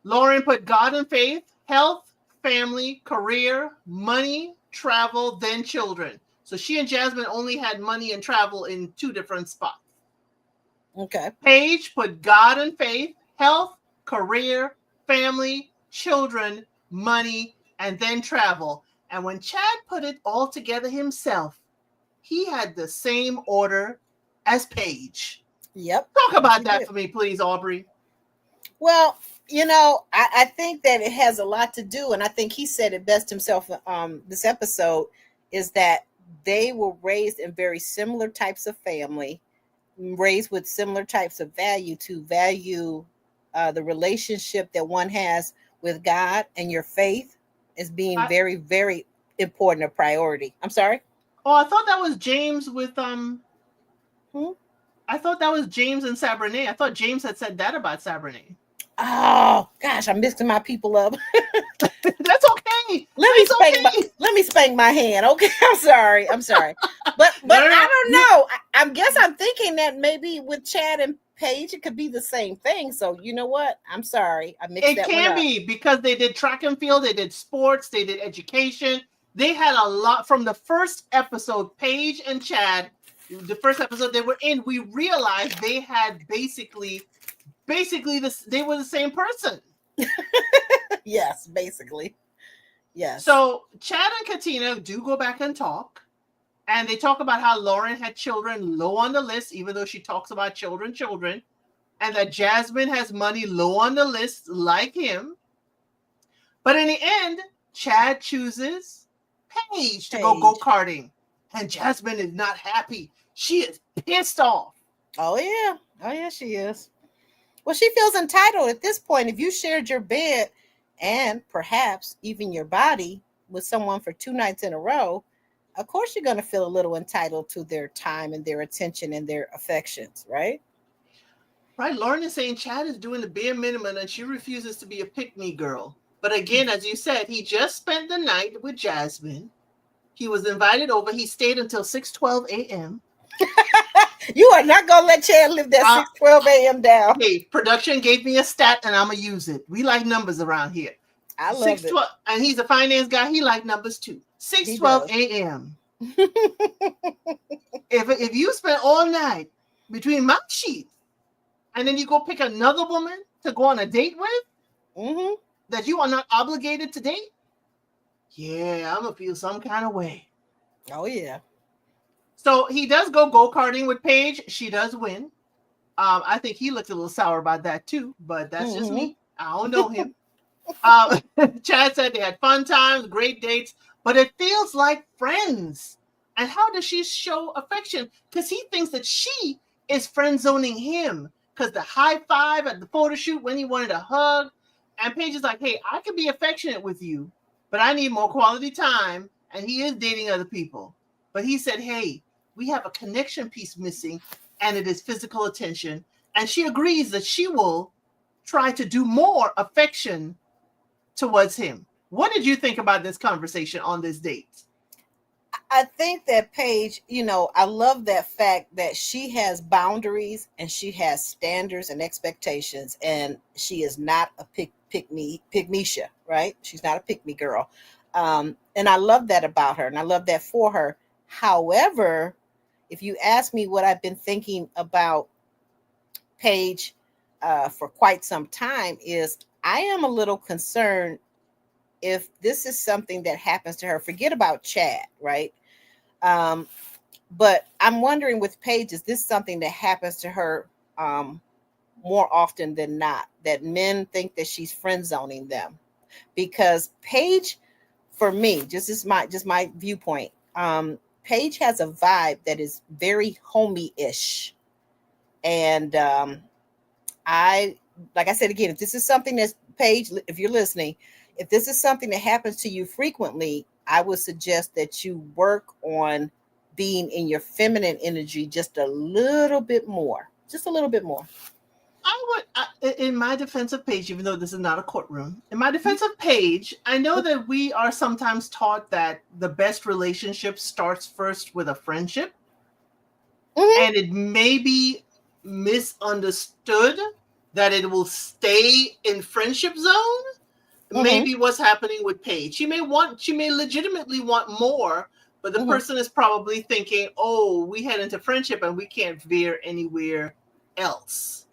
S1: Lauren put God and faith, health, family, career, money, travel, then children. So she and Jasmine only had money and travel in two different spots.
S2: Okay.
S1: Paige put God and faith, health, career, family, children, money, and then travel. And when Chad put it all together himself, he had the same order as Paige.
S2: Yep.
S1: Talk about that for me, please, Aubrey.
S2: Well, I think that it has a lot to do, and I think he said it best himself this episode, is that they were raised in very similar types of family, raised with similar types of value the relationship that one has with God and your faith as being very, very important, a priority. I'm sorry?
S1: Oh, I thought that was James with I thought that was James and Sabrinae. I thought James had said that about Sabrinae.
S2: Oh gosh, I'm mixing my people up.
S1: That's okay.
S2: Let me spank my hand. Okay, I'm sorry. But I don't know. I guess I'm thinking that maybe with Chad and Paige, it could be the same thing. So you know what? I'm sorry. I mixed that one up.
S1: It can be because they did track and field, they did sports, they did education. They had a lot from the first episode. Paige and Chad, the first episode they were in, we realized they had basically they were the same person.
S2: Yes, basically. Yes.
S1: So Chad and Katina do go back and talk. And they talk about how Lauren had children low on the list, even though she talks about children. And that Jasmine has money low on the list like him. But in the end, Chad chooses Paige to go go-karting. And Jasmine is not happy. She is pissed off.
S2: Oh, yeah, she is. Well, she feels entitled at this point. If you shared your bed and perhaps even your body with someone for 2 nights in a row, of course you're going to feel a little entitled to their time and their attention and their affections, right?
S1: Right. Lauren is saying Chad is doing the bare minimum and she refuses to be a pick-me girl. But again, as you said, he just spent the night with Jasmine. He was invited over. He stayed until 6:12 a.m.
S2: You are not going to let Chad live that 6:12 a.m. down.
S1: Hey, production gave me a stat and I'm going to use it. We like numbers around here.
S2: I love it.
S1: And he's a finance guy. He likes numbers too. 6:12 a.m. If you spend all night between my sheets and then you go pick another woman to go on a date with that you are not obligated to date, yeah, I'm going to feel some kind of way.
S2: Oh, yeah.
S1: So he does go karting with Paige. She does win. I think he looked a little sour about that too, but that's just me. I don't know him. Chad said they had fun times, great dates, but it feels like friends. And how does she show affection? Because he thinks that she is friend zoning him. Because the high five at the photo shoot when he wanted a hug. And Paige is like, hey, I can be affectionate with you, but I need more quality time. And he is dating other people. But he said, hey, we have a connection piece missing, and it is physical attention. And she agrees that she will try to do more affection towards him. What did you think about this conversation on this date?
S2: I think that Paige, I love that fact that she has boundaries and she has standards and expectations, and she is not a pygmisha, right? She's not a pick me girl. And I love that about her, and I love that for her. However, if you ask me what I've been thinking about Paige for quite some time, is I am a little concerned if this is something that happens to her. Forget about Chad, right? But I'm wondering with Paige, is this something that happens to her more often than not, that men think that she's friend zoning them? Because Paige, for me, just my viewpoint, Paige has a vibe that is very homey-ish. And like I said again, if this is something that's, Paige, if you're listening, if this is something that happens to you frequently, I would suggest that you work on being in your feminine energy just a little bit more. Just a little bit more.
S1: In my defense of Paige, even though this is not a courtroom, in my defense of Paige, I know that we are sometimes taught that the best relationship starts first with a friendship. Mm-hmm. And it may be misunderstood that it will stay in friendship zone. Mm-hmm. Maybe what's happening with Paige. She may legitimately want more, but the person is probably thinking, oh, we head into friendship and we can't veer anywhere else.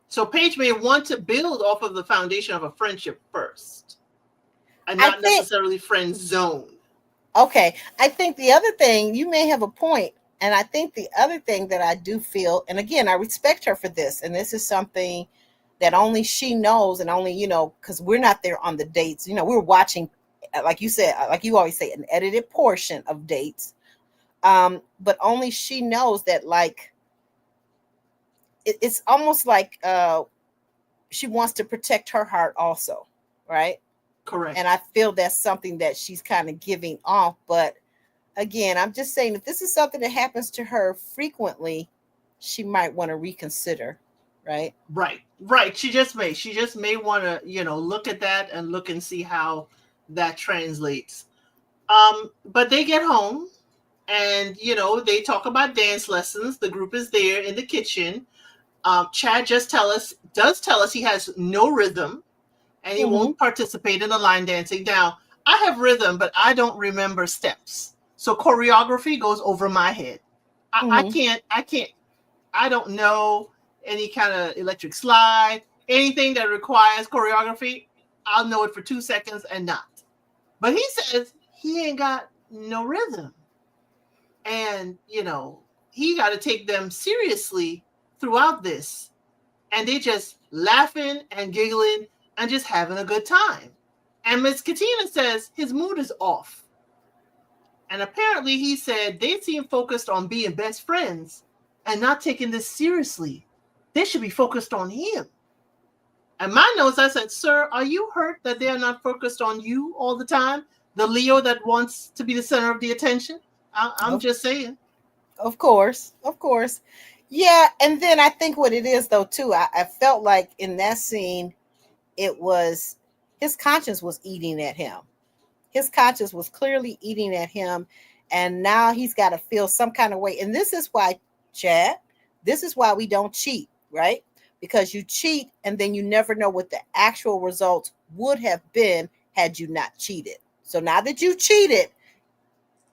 S1: So Paige may want to build off of the foundation of a friendship first and not necessarily friend zone.
S2: Okay. I think the other thing, you may have a point, and I think the other thing that I do feel, and again, I respect her for this, and this is something that only she knows, and only, because we're not there on the dates. We're watching, like you said, like you always say, an edited portion of dates. But only she knows that, like, it's almost like she wants to protect her heart also, right?
S1: Correct.
S2: And I feel that's something that she's kind of giving off. But again, I'm just saying, if this is something that happens to her frequently, she might want to reconsider. Right.
S1: She just may want to, look at that and look and see how that translates. But they get home and, they talk about dance lessons. The group is there in the kitchen. Chad does tell us he has no rhythm and he won't participate in the line dancing. Now, I have rhythm, but I don't remember steps. So choreography goes over my head. I don't know any kind of electric slide, anything that requires choreography. I'll know it for 2 seconds and not. But he says he ain't got no rhythm. And, he got to take them seriously throughout this. And they just laughing and giggling and just having a good time. And Miss Katina says his mood is off. And apparently he said they seem focused on being best friends and not taking this seriously. They should be focused on him. And my notes, I said, sir, are you hurt that they are not focused on you all the time? The Leo that wants to be the center of the attention? I'm just saying.
S2: Of course. Yeah. And then I think what it is, though, too, I felt like in that scene, it was his conscience was eating at him. His conscience was clearly eating at him. And now he's got to feel some kind of way. And this is why, Chad, this is why we don't cheat, right? Because you cheat and then you never know what the actual results would have been had you not cheated. So now that you cheated,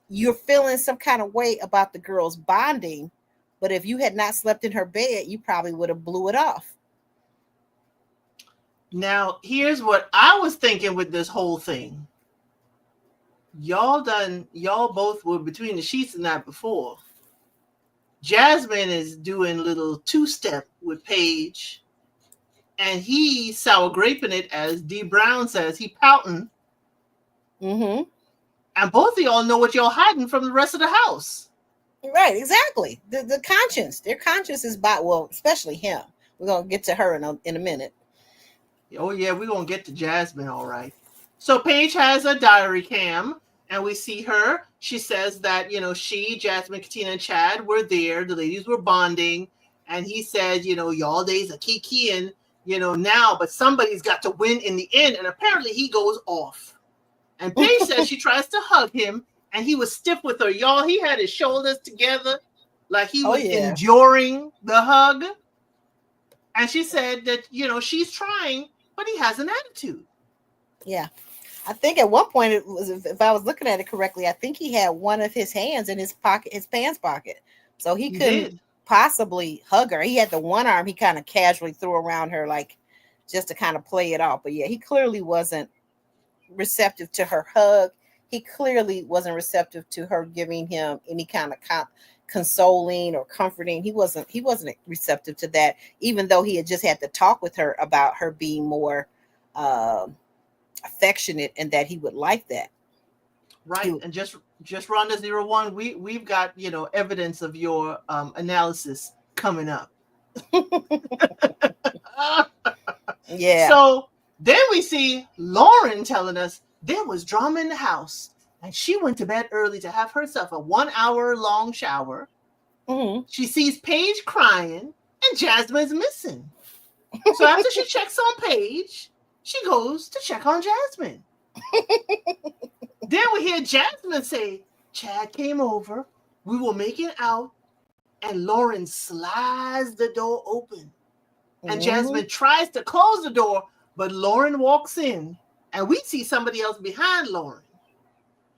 S2: you're feeling some kind of way about the girls bonding. But if you had not slept in her bed, you probably would have blew it off.
S1: Now, here's what I was thinking with this whole thing. Y'all both were between the sheets the night before. Jasmine is doing a little two-step with Paige, and he sour graping it, as D. Brown says. He pouting.
S2: Mm-hmm.
S1: And both of y'all know what y'all hiding from the rest of the house.
S2: Right, exactly. The conscience, their conscience is by, well, especially him. We're gonna get to her in a minute.
S1: Oh yeah, we're gonna get to Jasmine, all right. So Paige has a diary cam, and we see her. She says that she, Jasmine, Katina, and Chad were there. The ladies were bonding, and he said, y'all days are kikiing, now, but somebody's got to win in the end. And apparently he goes off. And Paige says she tries to hug him, and he was stiff with her. Y'all, he had his shoulders together like he was enduring the hug. And she said that, she's trying, but he has an attitude.
S2: Yeah. I think at one point, it was, if I was looking at it correctly, I think he had one of his hands in his pocket, his pants pocket. So he couldn't possibly hug her. He had the one arm he kind of casually threw around her, like just to kind of play it off. But yeah, he clearly wasn't receptive to her hug. He clearly wasn't receptive to her giving him any kind of consoling or comforting. He wasn't receptive to that, even though he had just had to talk with her about her being more affectionate and that he would like that.
S1: Right. And just Rhonda 01, we've got evidence of your analysis coming up.
S2: Yeah.
S1: So then we see Lauren telling us there was drama in the house, and she went to bed early to have herself a 1 hour long shower.
S2: Mm-hmm.
S1: She sees Paige crying, and Jasmine's missing. So after she checks on Paige, she goes to check on Jasmine. Then we hear Jasmine say, Chad came over, we were making out, and Lauren slides the door open. And Jasmine tries to close the door, but Lauren walks in, and we see somebody else behind Lauren.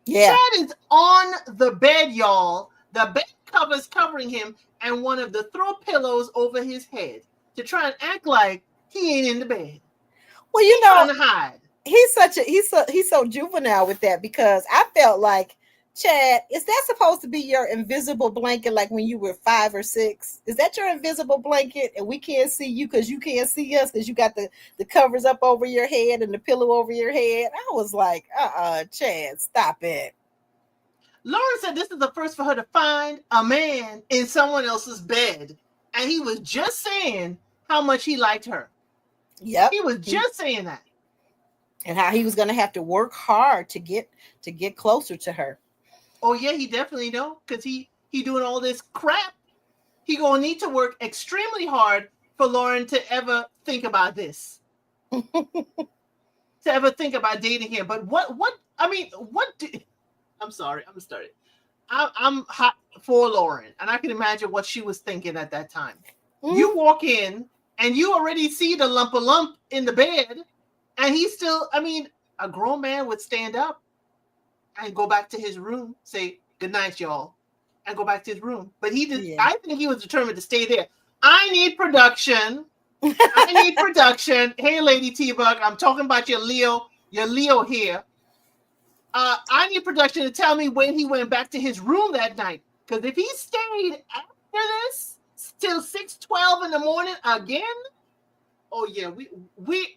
S2: Yeah.
S1: Chad is on the bed, y'all. The bed cover's covering him, and one of the throw pillows over his head to try and act like he ain't in the bed.
S2: Well,
S1: he's trying to hide.
S2: He's so juvenile with that, because I felt like, Chad, is that supposed to be your invisible blanket, like when you were 5 or 6? Is that your invisible blanket and we can't see you because you can't see us because you got the covers up over your head and the pillow over your head? I was like, Chad, stop it.
S1: Lauren said this is the first for her to find a man in someone else's bed. And he was just saying how much he liked her.
S2: Yep.
S1: He was just saying that.
S2: And how he was going to have to work hard to get closer to her.
S1: Oh yeah, he definitely know, because he doing all this crap. He gonna need to work extremely hard for Lauren to ever think about this. To ever think about dating him. But I'm sorry, I'm starting. I'm hot for Lauren, and I can imagine what she was thinking at that time. Mm-hmm. You walk in and you already see the lump in the bed, and he's still, a grown man would stand up and go back to his room, say, good night, y'all, and go back to his room. But he did. Yeah. I think he was determined to stay there. I need production. Hey, Lady T-Bug, I'm talking about your Leo here. I need production to tell me when he went back to his room that night. Because if he stayed after this till 6:12 in the morning again, oh yeah,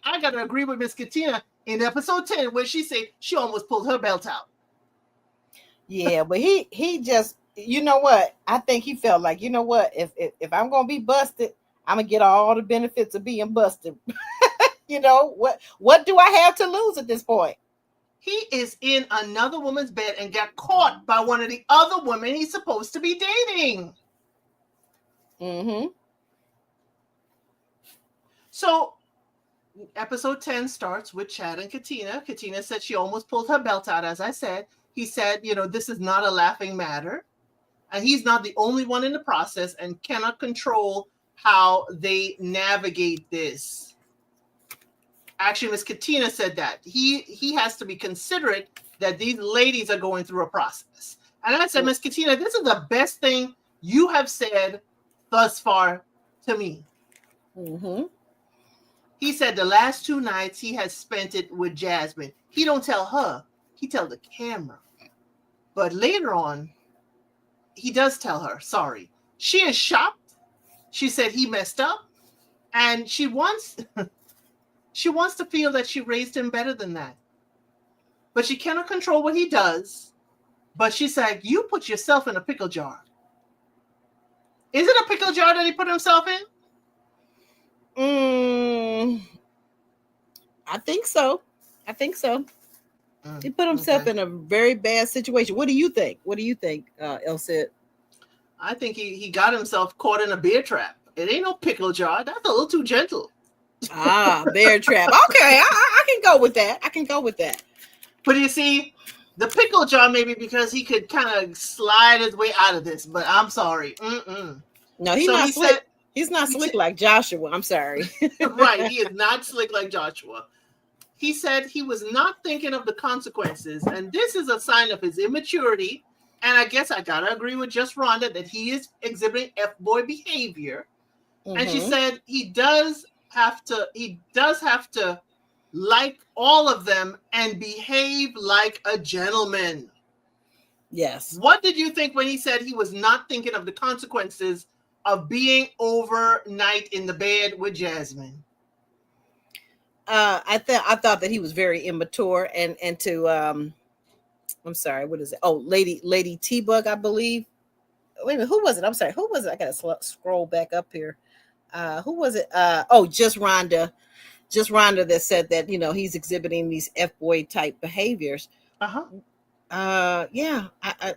S1: I gotta agree with Miss Katina in episode 10 where she said she almost pulled her belt out.
S2: Yeah, but he just, you know what? I think he felt like, you know what? If I'm gonna be busted, I'm gonna get all the benefits of being busted. What do I have to lose at this point?
S1: He is in another woman's bed and got caught by one of the other women he's supposed to be dating.
S2: Mm-hmm.
S1: So episode 10 starts with Chad and Katina. Katina said she almost pulled her belt out, as I said. He said, this is not a laughing matter. And he's not the only one in the process and cannot control how they navigate this. Actually, Miss Katina said that. He has to be considerate that these ladies are going through a process. And I said, Miss Katina, this is the best thing you have said thus far to me.
S2: Mm-hmm.
S1: He said the last 2 nights he has spent it with Jasmine. He don't tell her. He tell the camera. But later on, he does tell her, sorry. She is shocked. She said he messed up. And she wants to feel that she raised him better than that. But she cannot control what he does. But she said, you put yourself in a pickle jar. Is it a pickle jar that he put himself in?
S2: I think so. He put himself
S1: Okay.
S2: in a very bad situation. What do you think? Elsid?
S1: I think he got himself caught in a bear trap. It ain't no pickle jar. That's a little too gentle.
S2: Bear trap. Okay, I can go with that.
S1: But you see, the pickle jar maybe because he could kind of slide his way out of this. But I'm sorry.
S2: No, he's not slick. He's not slick like Joshua. I'm sorry.
S1: Right, he is not slick like Joshua. He said he was not thinking of the consequences, and this is a sign of his immaturity. And I guess I gotta agree with just Rhonda that he is exhibiting F-boy behavior. Mm-hmm. And she said he does have to like all of them and behave like a gentleman.
S2: Yes.
S1: What did you think when he said he was not thinking of the consequences of being overnight in the bed with Jasmine?
S2: I thought that he was very immature and to I'm sorry, what is it? Oh, Lady T-Bug, I believe. Wait a minute, who was it? I'm sorry, who was it? I gotta scroll back up here. Who was it? Just Rhonda that said that, he's exhibiting these F-boy type behaviors. Yeah, I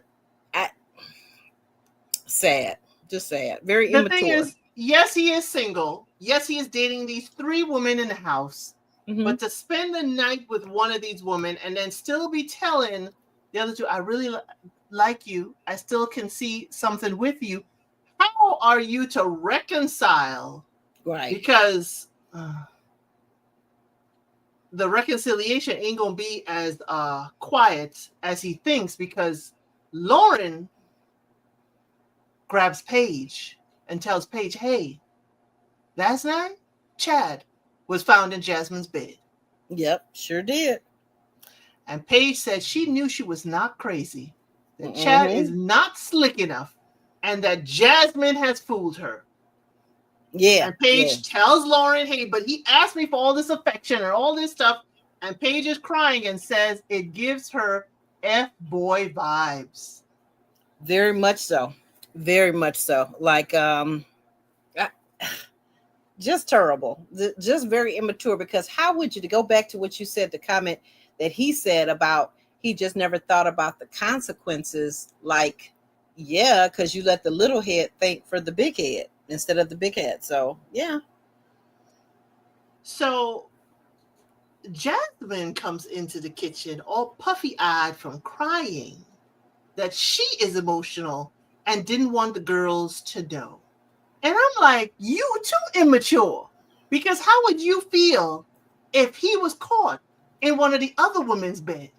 S2: sad, just sad, very immature.
S1: The thing is, yes, he is single. Yes, he is dating these 3 women in the house. Mm-hmm. But to spend the night with one of these women and then still be telling the other 2, I really like you. I still can see something with you. How are you to reconcile?
S2: Right.
S1: Because the reconciliation ain't going to be as quiet as he thinks, because Lauren grabs Paige and tells Paige, hey, last night, Chad was found in Jasmine's bed.
S2: Yep, sure did.
S1: And Paige said she knew she was not crazy, that Chad is not slick enough, and that Jasmine has fooled her.
S2: Yeah.
S1: And Paige tells Lauren, hey, but he asked me for all this affection and all this stuff. And Paige is crying and says it gives her F-boy vibes.
S2: Very much so. Very much so. Like, just terrible, just very immature. Because how would you, to go back to what you said, the comment that he said about he just never thought about the consequences, like, yeah, because you let the little head think for the big head instead of the big head. So yeah.
S1: So Jasmine comes into the kitchen all puffy-eyed from crying that she is emotional and didn't want the girls to know. And I'm like, you too immature. Because how would you feel if he was caught in one of the other women's bed?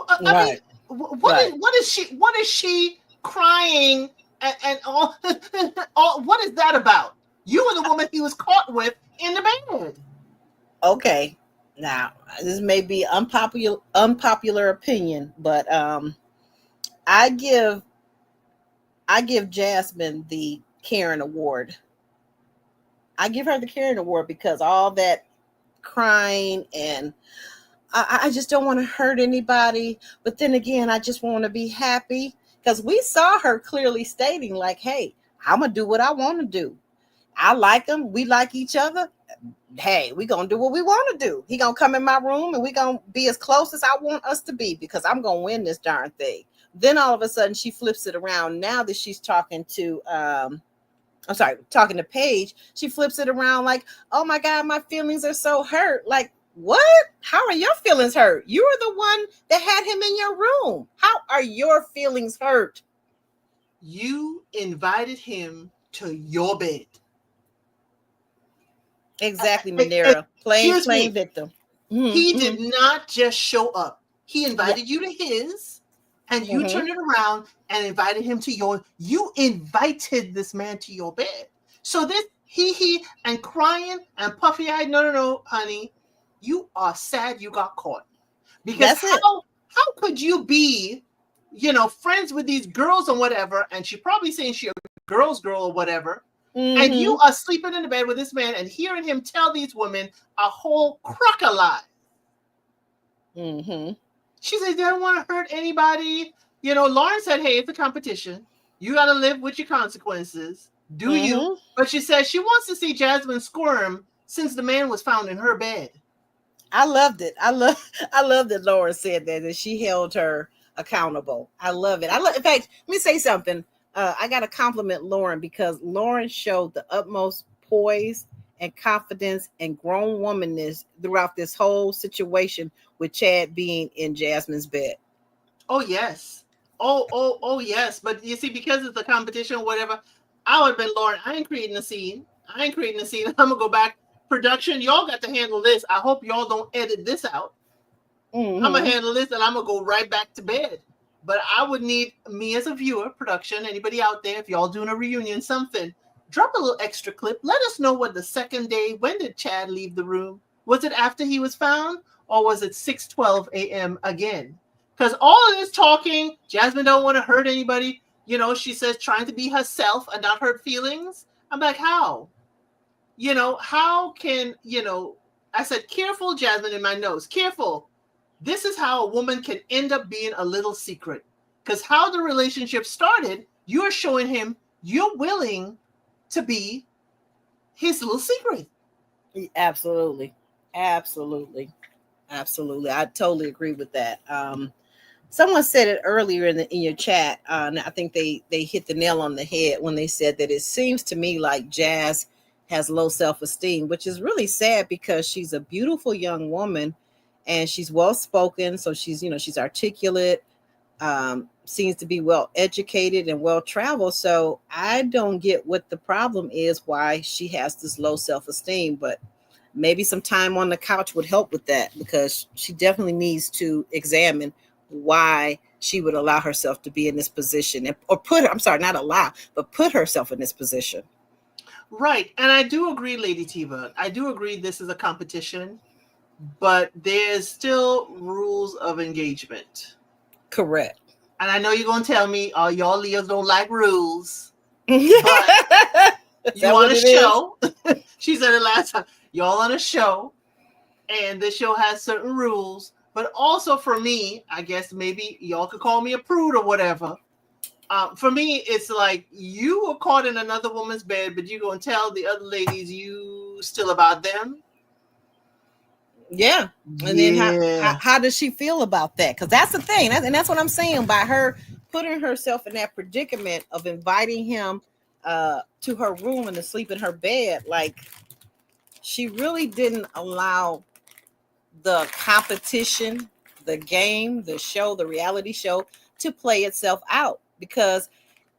S1: I mean, what is she crying and all, what is that about? You were the woman he was caught with in the bed.
S2: Okay. Now, this may be unpopular opinion, but I give Jasmine the Karen Award. I give her the Karen Award because all that crying and I just don't want to hurt anybody. But then again, I just want to be happy, because we saw her clearly stating like, hey, I'm going to do what I want to do. I like him. We like each other. Hey, we're going to do what we want to do. He going to come in my room and we're going to be as close as I want us to be, because I'm going to win this darn thing. Then all of a sudden she flips it around. Now that she's talking to, talking to Paige, she flips it around like, oh my God, my feelings are so hurt. Like, what? How are your feelings hurt? You were the one that had him in your room. How are your feelings hurt?
S1: You invited him to your bed.
S2: Exactly, Manera. Playing victim.
S1: He did not just show up. He invited you to his, and you turned it around and invited him to your. You invited this man to your bed. So this he and crying and puffy eyed. No, honey, you are sad you got caught. Because how could you be, friends with these girls and whatever, and she probably saying she a girl's girl or whatever. And you are sleeping in the bed with this man and hearing him tell these women a whole crock of lies. She said they don't want to hurt anybody. You know, Lauren said, hey, it's a competition. You got to live with your consequences. Do you? But she said she wants to see Jasmine squirm since the man was found in her bed.
S2: I loved it. I love that Lauren said that she held her accountable. I love it. In fact, let me say something. I got to compliment Lauren because Lauren showed the utmost poise and confidence and grown womanness throughout this whole situation with Chad being in Jasmine's bed.
S1: Oh yes. Oh yes. But you see, because it's a competition, whatever, I would have been Lauren. I ain't creating a scene. I'm gonna go back. Production, y'all got to handle this. I hope y'all don't edit this out. I'm gonna handle this and I'm gonna go right back to bed. But I would need me as a viewer, production, anybody out there, if y'all doing a reunion, something, drop a little extra clip. Let us know what the second day, when did Chad leave the room? Was it after he was found or was it 6:12 a.m. again? Because all of this talking, Jasmine don't want to hurt anybody. You know, she says trying to be herself and not hurt feelings. I'm like, how? You know, how can, you know, I said, careful, Jasmine, in my nose, careful. This is how a woman can end up being a little secret. Because how the relationship started, you're showing him you're willing to be his little secret.
S2: Absolutely. I totally agree with that. Someone said it earlier in your chat, and I think they hit the nail on the head when they said that it seems to me like Jazz has low self-esteem, which is really sad because she's a beautiful young woman and she's well-spoken. So she's articulate, seems to be well-educated and well-traveled. So I don't get what the problem is, why she has this low self-esteem, but maybe some time on the couch would help with that because she definitely needs to examine why she would allow herself to be in this position put herself in this position.
S1: Right. And I do agree, Lady Tiva. I do agree this is a competition, but there's still rules of engagement.
S2: Correct.
S1: And I know you're going to tell me, oh, y'all Leos don't like rules. But you on a show. She said it last time. Y'all on a show. And this show has certain rules. But also for me, I guess maybe y'all could call me a prude or whatever. For me, it's like you were caught in another woman's bed, but you're going to tell the other ladies you still about them.
S2: Yeah. And then how does she feel about that? Because that's the thing. And that's what I'm saying by her putting herself in that predicament of inviting him to her room and to sleep in her bed. Like she really didn't allow the competition, the game, the show, the reality show to play itself out. Because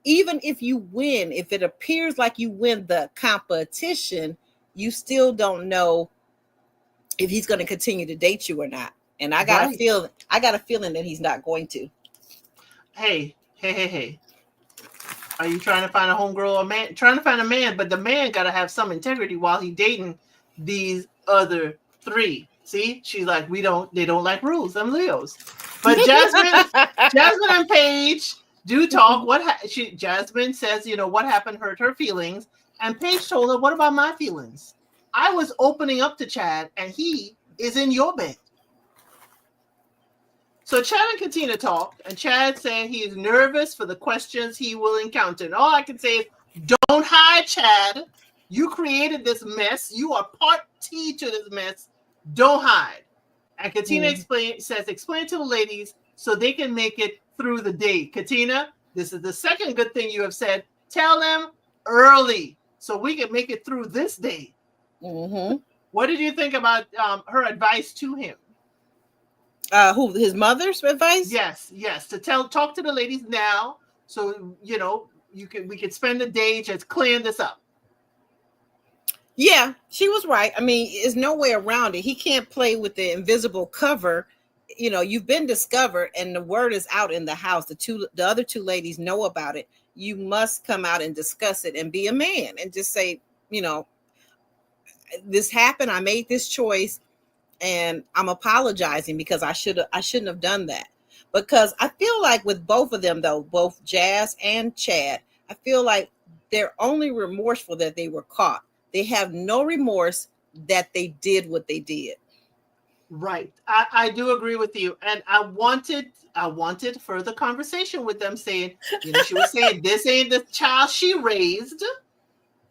S2: even if you win, if it appears like you win the competition, you still don't know if he's going to continue to date you or not. And I got a feeling that he's not going to.
S1: Hey. Are you trying to find a homegirl or man? Trying to find a man, but the man got to have some integrity while he dating these other three. See, she's like, they don't like rules. I'm Leos. But Jasmine and Paige do talk. Jasmine says, what happened hurt her feelings. And Paige told her, what about my feelings? I was opening up to Chad and he is in your bed. So Chad and Katina talk, and Chad said he is nervous for the questions he will encounter. And all I can say is, don't hide, Chad. You created this mess. You are party to this mess. Don't hide. And Katina says, explain to the ladies so they can make it through the day. Katina, this is the second good thing you have said. Tell them early so we can make it through this day.
S2: Mm-hmm.
S1: What did you think about her advice to him?
S2: His mother's advice?
S1: Yes. To talk to the ladies now, so we could spend the day just clearing this up.
S2: Yeah, she was right. I mean, there's no way around it. He can't play with the invisible cover. You've been discovered, and the word is out in the house. The other two ladies know about it. You must come out and discuss it and be a man and just say, this happened. I made this choice. And I'm apologizing because I shouldn't have done that. Because I feel like with both of them, though, both Jazz and Chad, I feel like they're only remorseful that they were caught. They have no remorse that they did what they did.
S1: Right. I do agree with you. And I wanted further conversation with them saying, she was saying this ain't the child she raised.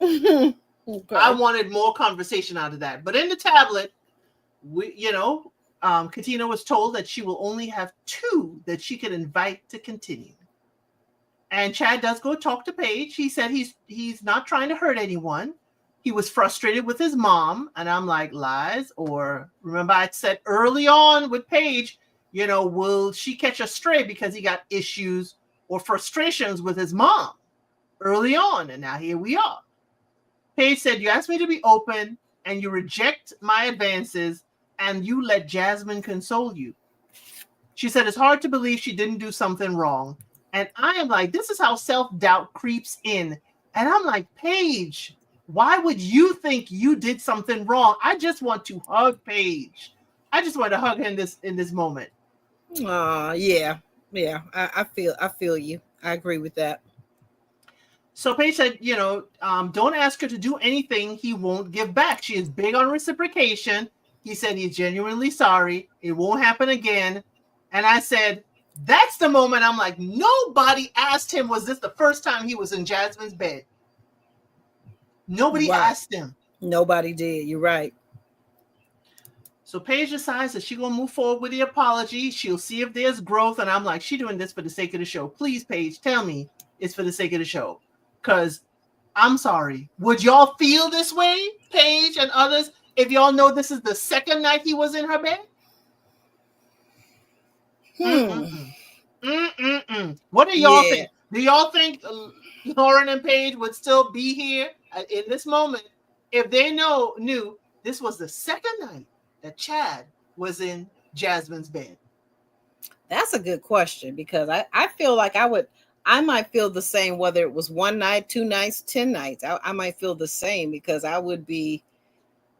S1: I
S2: Okay.
S1: wanted more conversation out of that. But in the tablet, Katina was told that she will only have two that she can invite to continue. And Chad does go talk to Paige. He said he's not trying to hurt anyone. He was frustrated with his mom, and I'm like, lies. Or remember, I said early on with Paige, will she catch a stray because he got issues or frustrations with his mom early on? And now here we are. Paige said, you asked me to be open, and you reject my advances, and you let Jasmine console you. She said, it's hard to believe she didn't do something wrong. And I am like, this is how self-doubt creeps in. And I'm like, Paige, why would you think you did something wrong? I just want to hug Paige. I just want to hug her in this moment.
S2: Yeah. Yeah. I feel you. I agree with that.
S1: So Paige said, don't ask her to do anything he won't give back. She is big on reciprocation. He said he's genuinely sorry. It won't happen again. And I said, that's the moment I'm like, nobody asked him, was this the first time he was in Jasmine's bed? Nobody asked him.
S2: Nobody did. You're right.
S1: So Paige decides that she's going to move forward with the apology. She'll see if there's growth. And I'm like, she's doing this for the sake of the show. Please, Paige, tell me it's for the sake of the show. Because I'm sorry. Would y'all feel this way, Paige and others, if y'all know this is the second night he was in her bed? What do y'all think? Do y'all think Lauren and Paige would still be here in this moment if they knew this was the second night that Chad was in Jasmine's bed?
S2: That's a good question, because I feel like I might feel the same whether it was one night, 2 nights, 10 nights. I might feel the same, because I would be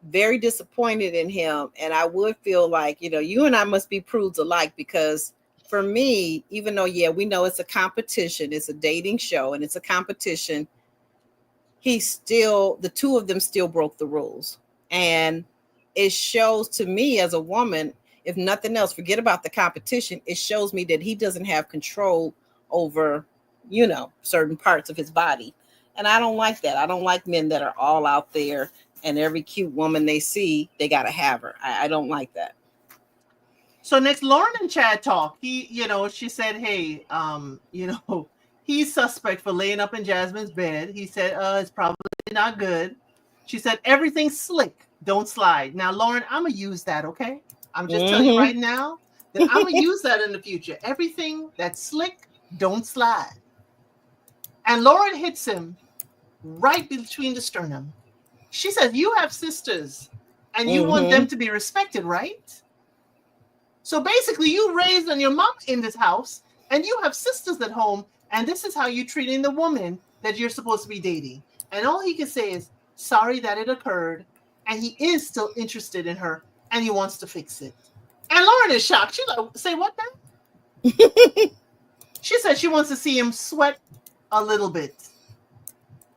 S2: very disappointed in him. And I would feel like, you and I must be prudes alike, because for me, even though, we know it's a competition, it's a dating show and it's a competition, the two of them still broke the rules. And it shows to me as a woman, if nothing else, forget about the competition. It shows me that he doesn't have control over, certain parts of his body. And I don't like that. I don't like men that are all out there and every cute woman they see, they got to have her. I don't like that.
S1: So next, Lauren and Chad talk. She said, hey, he's suspect for laying up in Jasmine's bed. He said, it's probably not good. She said, everything's slick. Don't slide. Now, Lauren, I'm going to use that, okay? I'm just telling you right now that I'm going to use that in the future. Everything that's slick, don't slide. And Lauren hits him right between the sternum. She says, you have sisters and you want them to be respected, right? So basically, you raised on your mom in this house and you have sisters at home, and this is how you're treating the woman that you're supposed to be dating. And all he can say is, sorry that it occurred, and he is still interested in her and he wants to fix it. And Lauren is shocked. She's like, say what now? She said she wants to see him sweat a little bit.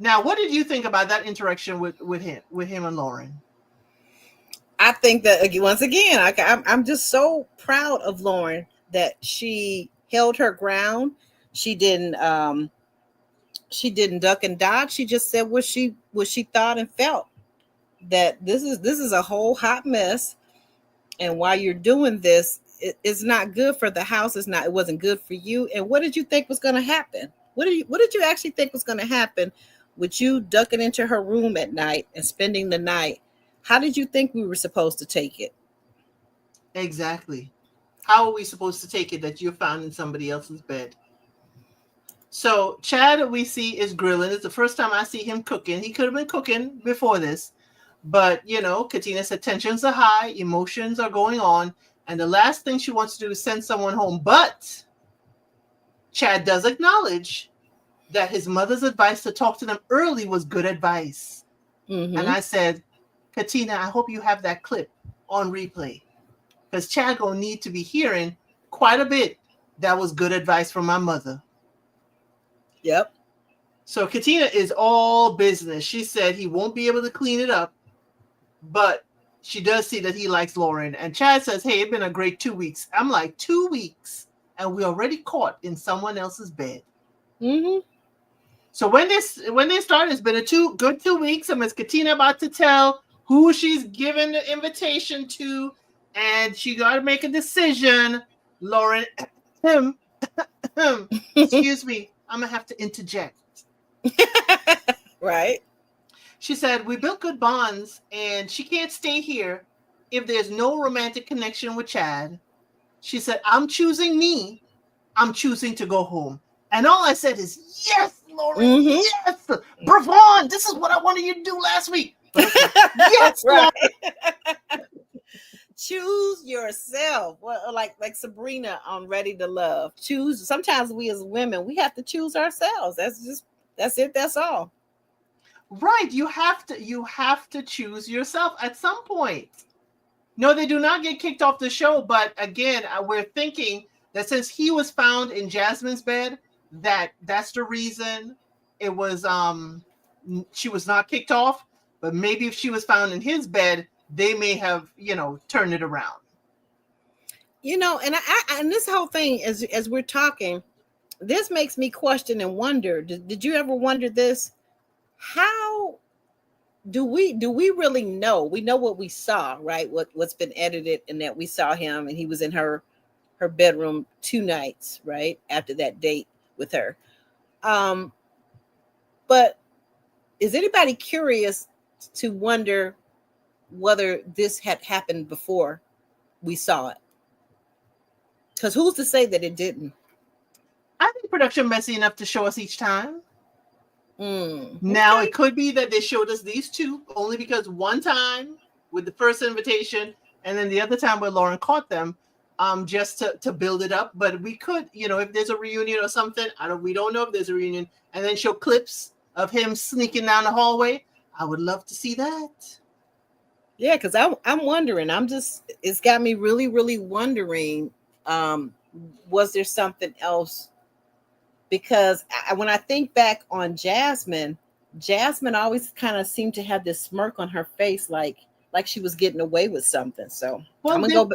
S1: Now, what did you think about that interaction with him and Lauren?
S2: I think that, once again, I'm just so proud of Lauren that she held her ground. She didn't duck and dodge. She just said what she thought and felt. That this is a whole hot mess, and while you're doing this, it's not good for the house. It wasn't good for you. And what did you think was going to happen? What did you actually think was going to happen with you ducking into her room at night and spending the night? How did you think we were supposed to take it?
S1: Exactly. How are we supposed to take it that you're found in somebody else's bed? So Chad, we see, is grilling. It's the first time I see him cooking. He could have been cooking before this, but Katina said tensions are high, emotions are going on, and the last thing she wants to do is send someone home. But Chad does acknowledge that his mother's advice to talk to them early was good advice. And I said, Katina, I hope you have that clip on replay, because Chad gonna need to be hearing quite a bit. That was good advice from my mother.
S2: Yep.
S1: So Katina is all business. She said he won't be able to clean it up, but she does see that he likes Lauren. And Chad says, hey, it's been a great 2 weeks. I'm like, 2 weeks, and we're already caught in someone else's bed.
S2: Mm-hmm.
S1: So when they start, it's been a good 2 weeks. And Miss Katina about to tell who she's given the invitation to, and she got to make a decision. Lauren, excuse me, I'm gonna have to interject.
S2: Right.
S1: She said, we built good bonds, and she can't stay here if there's no romantic connection with Chad. She said, I'm choosing me. I'm choosing to go home. And all I said is, yes, Lauren, yes. Bravon, this is what I wanted you to do last week. Okay. Yes,
S2: right. Choose yourself. Well, like Sabrina on Ready to Love. Choose. Sometimes we as women, we have to choose ourselves. That's it. That's all.
S1: Right. You have to choose yourself at some point. No, they do not get kicked off the show. But again, we're thinking that since he was found in Jasmine's bed, that's the reason it was she was not kicked off. But maybe if she was found in his bed, they may have, turned it around.
S2: And and this whole thing, as we're talking, this makes me question and wonder. Did you ever wonder this? How do we really know? We know what we saw, right? What's been edited, and that we saw him, and he was in her bedroom 2 nights, right, after that date with her. But is anybody curious to wonder whether this had happened before we saw it? Because who's to say that it didn't?
S1: I think production messy enough to show us each time. Now,
S2: Okay.
S1: it could be that they showed us these two only because one time with the first invitation, and then the other time where Lauren caught them, just to build it up. But we could, if there's a reunion or something, we don't know if there's a reunion, and then show clips of him sneaking down the hallway. I would love to see that.
S2: Yeah, because I'm wondering. It's got me really, really wondering. Was there something else? Because when I think back on Jasmine always kind of seemed to have this smirk on her face, like she was getting away with something. So I'm gonna go.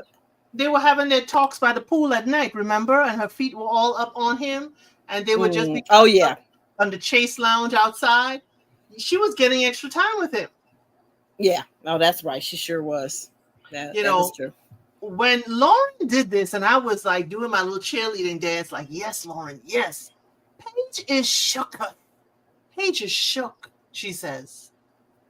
S1: They were having their talks by the pool at night, remember? And her feet were all up on him, and they would just be on the Chase Lounge outside. She was getting extra time with him.
S2: Yeah, no, that's right. She sure was. That is true.
S1: When Lauren did this, and I was like doing my little cheerleading dance, like, yes, Lauren, yes. Paige is shook. Paige is shook, she says.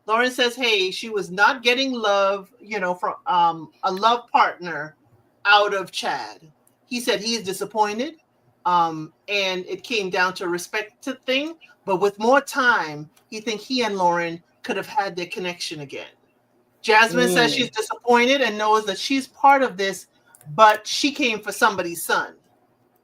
S1: Lauren says, hey, she was not getting love, from a love partner out of Chad. He said he's disappointed. And it came down to a respect thing. But with more time, he thinks he and Lauren could have had their connection again. Jasmine says she's disappointed and knows that she's part of this, but she came for somebody's son.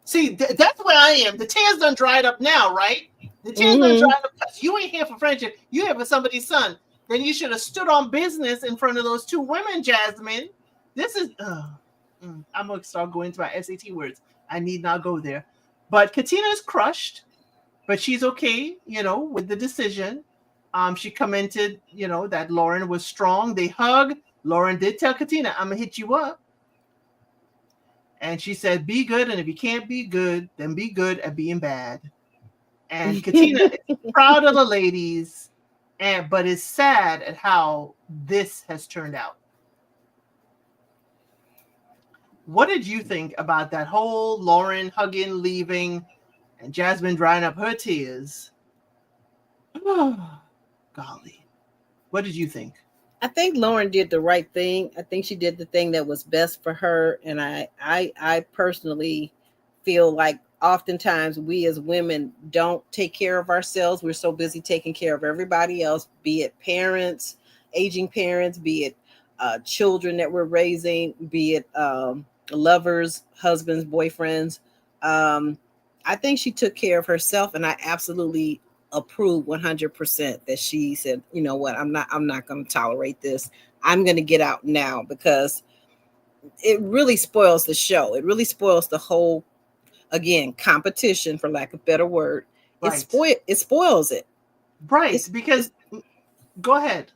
S1: See, that's where I am. The tears done dried up now, right? The tears done dried up because you ain't here for friendship. You here for somebody's son. Then you should have stood on business in front of those 2 women, Jasmine. This is, I'm going to start going to my SAT words. I need not go there. But Katina is crushed, but she's okay, with the decision. She commented, that Lauren was strong. They hug. Lauren did tell Katina, I'm going to hit you up. And she said, be good. And if you can't be good, then be good at being bad. And Katina is proud of the ladies, but is sad at how this has turned out. What did you think about that whole Lauren hugging, leaving, and Jasmine drying up her tears? Golly. What did you think?
S2: I think Lauren did the right thing. I think she did the thing that was best for her. And I personally feel like oftentimes we as women don't take care of ourselves. We're so busy taking care of everybody else, be it parents, aging parents, be it children that we're raising, be it lovers, husbands, boyfriends. I think she took care of herself, and I absolutely approve 100% that she said, you know what, I'm not going to tolerate this. I'm going to get out now, because it really spoils the show. It really spoils the whole, again, competition, for lack of a better word. Right. It spoils it.
S1: Right. Because go ahead.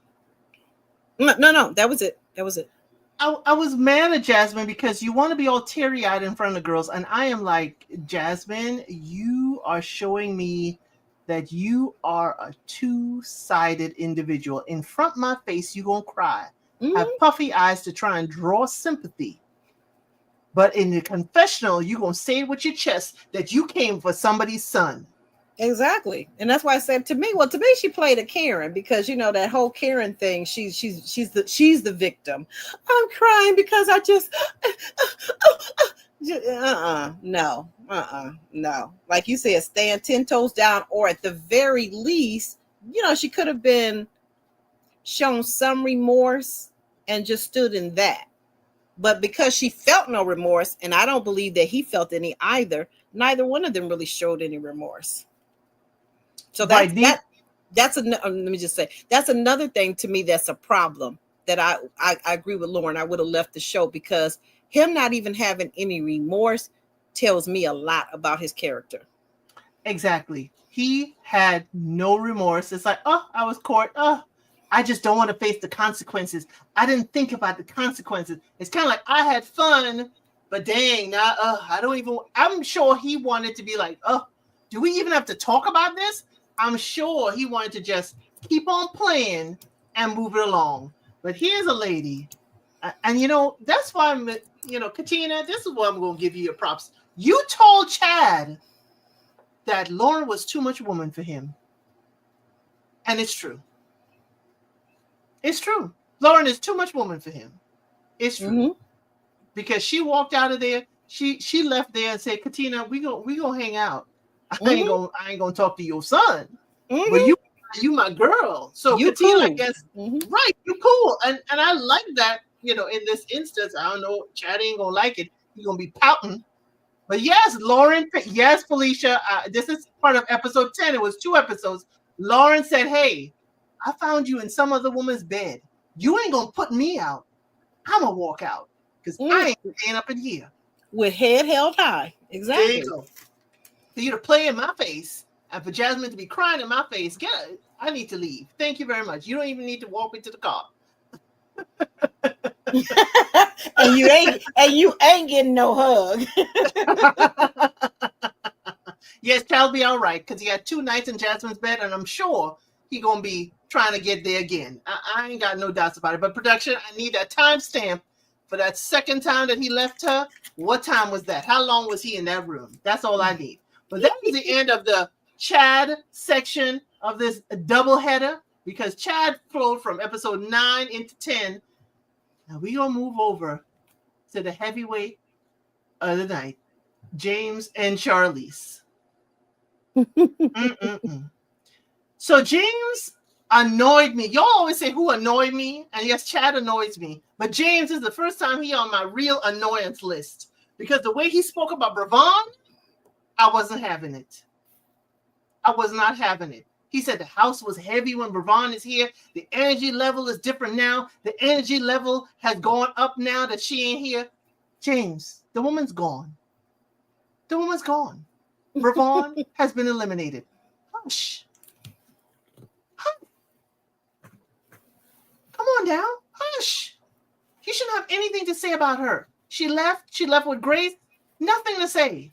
S2: No, that was it. That was it.
S1: I was mad at Jasmine because you want to be all teary-eyed in front of girls, and I am like, Jasmine, you are showing me that you are a two-sided individual. In front of my face, you gonna cry, have puffy eyes to try and draw sympathy. But in the confessional, you gonna say with your chest that you came for somebody's son.
S2: Exactly. And that's why I said to me, she played a Karen, because you know that whole Karen thing, she's the victim. I'm crying because I just no. Like you said, stand 10 toes down, or at the very least, you know, she could have been shown some remorse and just stood in that. But because she felt no remorse, and I don't believe that he felt any either, neither one of them really showed any remorse. So that's let me just say, that's another thing to me that's a problem, that I agree with Lauren. I would have left the show, because him not even having any remorse tells me a lot about his character.
S1: Exactly. He had no remorse. It's like, oh, I was caught. Oh, I just don't want to face the consequences. I didn't think about the consequences. It's kind of like, I had fun, but dang, now I don't even. I'm sure he wanted to be like, oh, do we even have to talk about this? I'm sure he wanted to just keep on playing and move it along. But here's a lady, and you know, that's why I'm, you know, Katina, this is what I'm going to give you your props. You told Chad that Lauren was too much woman for him. And it's true. It's true. Lauren is too much woman for him. It's true. Mm-hmm. Because she walked out of there. She left there and said, Katina, we gonna hang out. I ain't gonna talk to your son. Mm-hmm. But you my girl. So you Katina, cool. I guess, right, you cool. And I like that, you know, in this instance. I don't know, Chad ain't gonna like it. He's gonna be pouting. But yes, Lauren, yes, Felicia, this is part of episode 10. It was 2 episodes. Lauren said, hey, I found you in some other woman's bed. You ain't gonna put me out. I'm gonna walk out, because I ain't staying up in here.
S2: With head held high. Exactly.
S1: There you go. For you to play in my face and for Jasmine to be crying in my face, I need to leave. Thank you very much. You don't even need to walk me to the car.
S2: and you ain't getting no hug.
S1: Yes, Chad'll be all right, because he had 2 nights in Jasmine's bed, and I'm sure he's gonna be trying to get there again. I ain't got no doubts about it. But production, I need that timestamp for that second time that he left her. What time was that? How long was he in that room? That's all I need. But that was the end of the Chad section of this double header, because Chad flowed from episode 9 into 10. Now we're going to move over to the heavyweight of the night, James and Charlize. So James annoyed me. Y'all always say who annoyed me, and yes, Chad annoys me. But James is the first time he on my real annoyance list, because the way he spoke about Bravon, I wasn't having it. I was not having it. He said the house was heavy when Bravon is here. The energy level is different now. The energy level has gone up now that she ain't here. James, the woman's gone. The woman's gone. Bravon has been eliminated. Hush. Come on down. Hush. You shouldn't have anything to say about her. She left. She left with Grace. Nothing to say.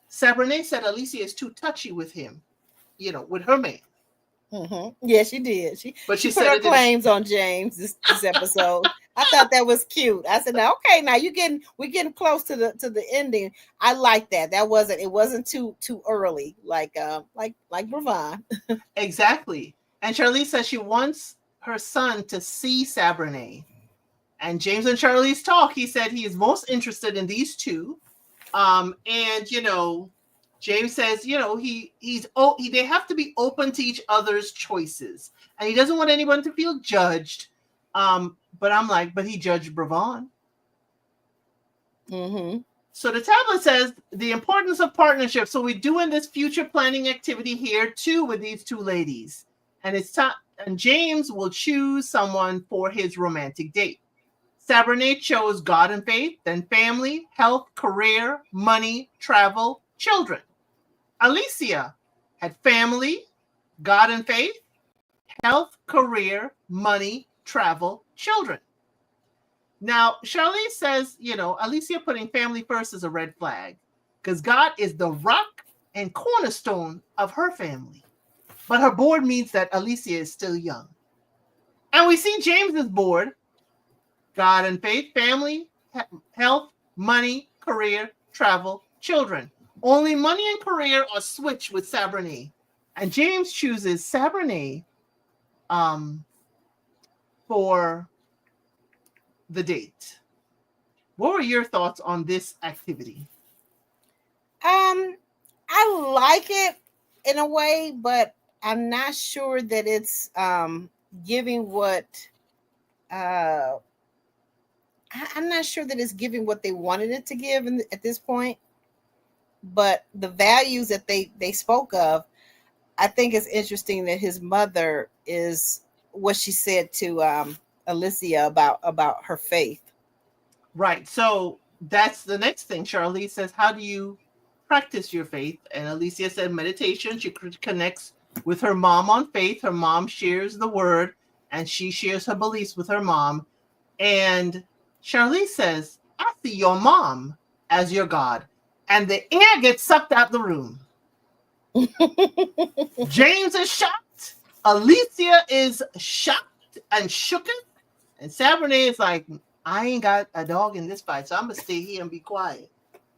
S1: Sabrina said Alicia is too touchy with him, you know, with her man.
S2: Yeah, she did. She put
S1: said
S2: her claims on James this episode. I thought that was cute. I said, now, okay, now we're getting close to the ending. I like that. It wasn't too early, like Bravon.
S1: Exactly. And Charlize says she wants her son to see Sabrina. And James and Charlize talk. He said he is most interested in these two. And you know, James says, you know, they have to be open to each other's choices, and he doesn't want anyone to feel judged. But I'm like, but he judged Bravon. So the tablet says the importance of partnership. So we're doing this future planning activity here too with these 2 ladies, and it's time. And James will choose someone for his romantic date. Sabrina chose God and faith, then family, health, career, money, travel, children. Alicia had family, God and faith, health, career, money, travel, children. Now, Charlize says, Alicia putting family first is a red flag because God is the rock and cornerstone of her family. But her board means that Alicia is still young. And we see James is bored. God and faith, family, health, money, career, travel, children. Only money and career are switched with Sabrinae. And James chooses Sabrinae for the date. What were your thoughts on this activity?
S2: I like it in a way, but I'm not sure that it's giving what I'm not sure that it's giving what they wanted it to give at this point. But the values that they spoke of, I think it's interesting that his mother is what she said to Alicia about her faith.
S1: Right. So that's the next thing. Charlize says, how do you practice your faith? And Alicia said meditation. She connects with her mom on faith. Her mom shares the word and she shares her beliefs with her mom. And Charlize says, I see your mom as your God. And the air gets sucked out the room. James is shocked. Alicia is shocked and shooketh. And Sabrinae is like, I ain't got a dog in this fight, so I'm going to stay here and be quiet.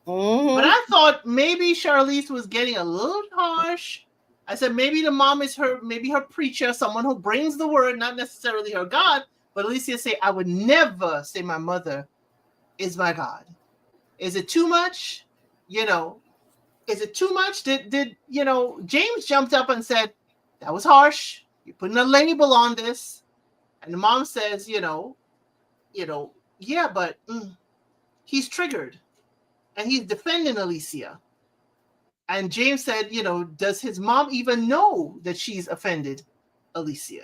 S2: Mm-hmm.
S1: But I thought maybe Charlize was getting a little harsh. I said maybe the mom is her preacher, someone who brings the word, not necessarily her God. But Alicia say, I would never say my mother is my God. Is it too much? Is it too much? Did James jumped up and said, that was harsh. You're putting a label on this. And the mom says, yeah, but he's triggered. And he's defending Alicia. And James said, does his mom even know that she's offended Alicia?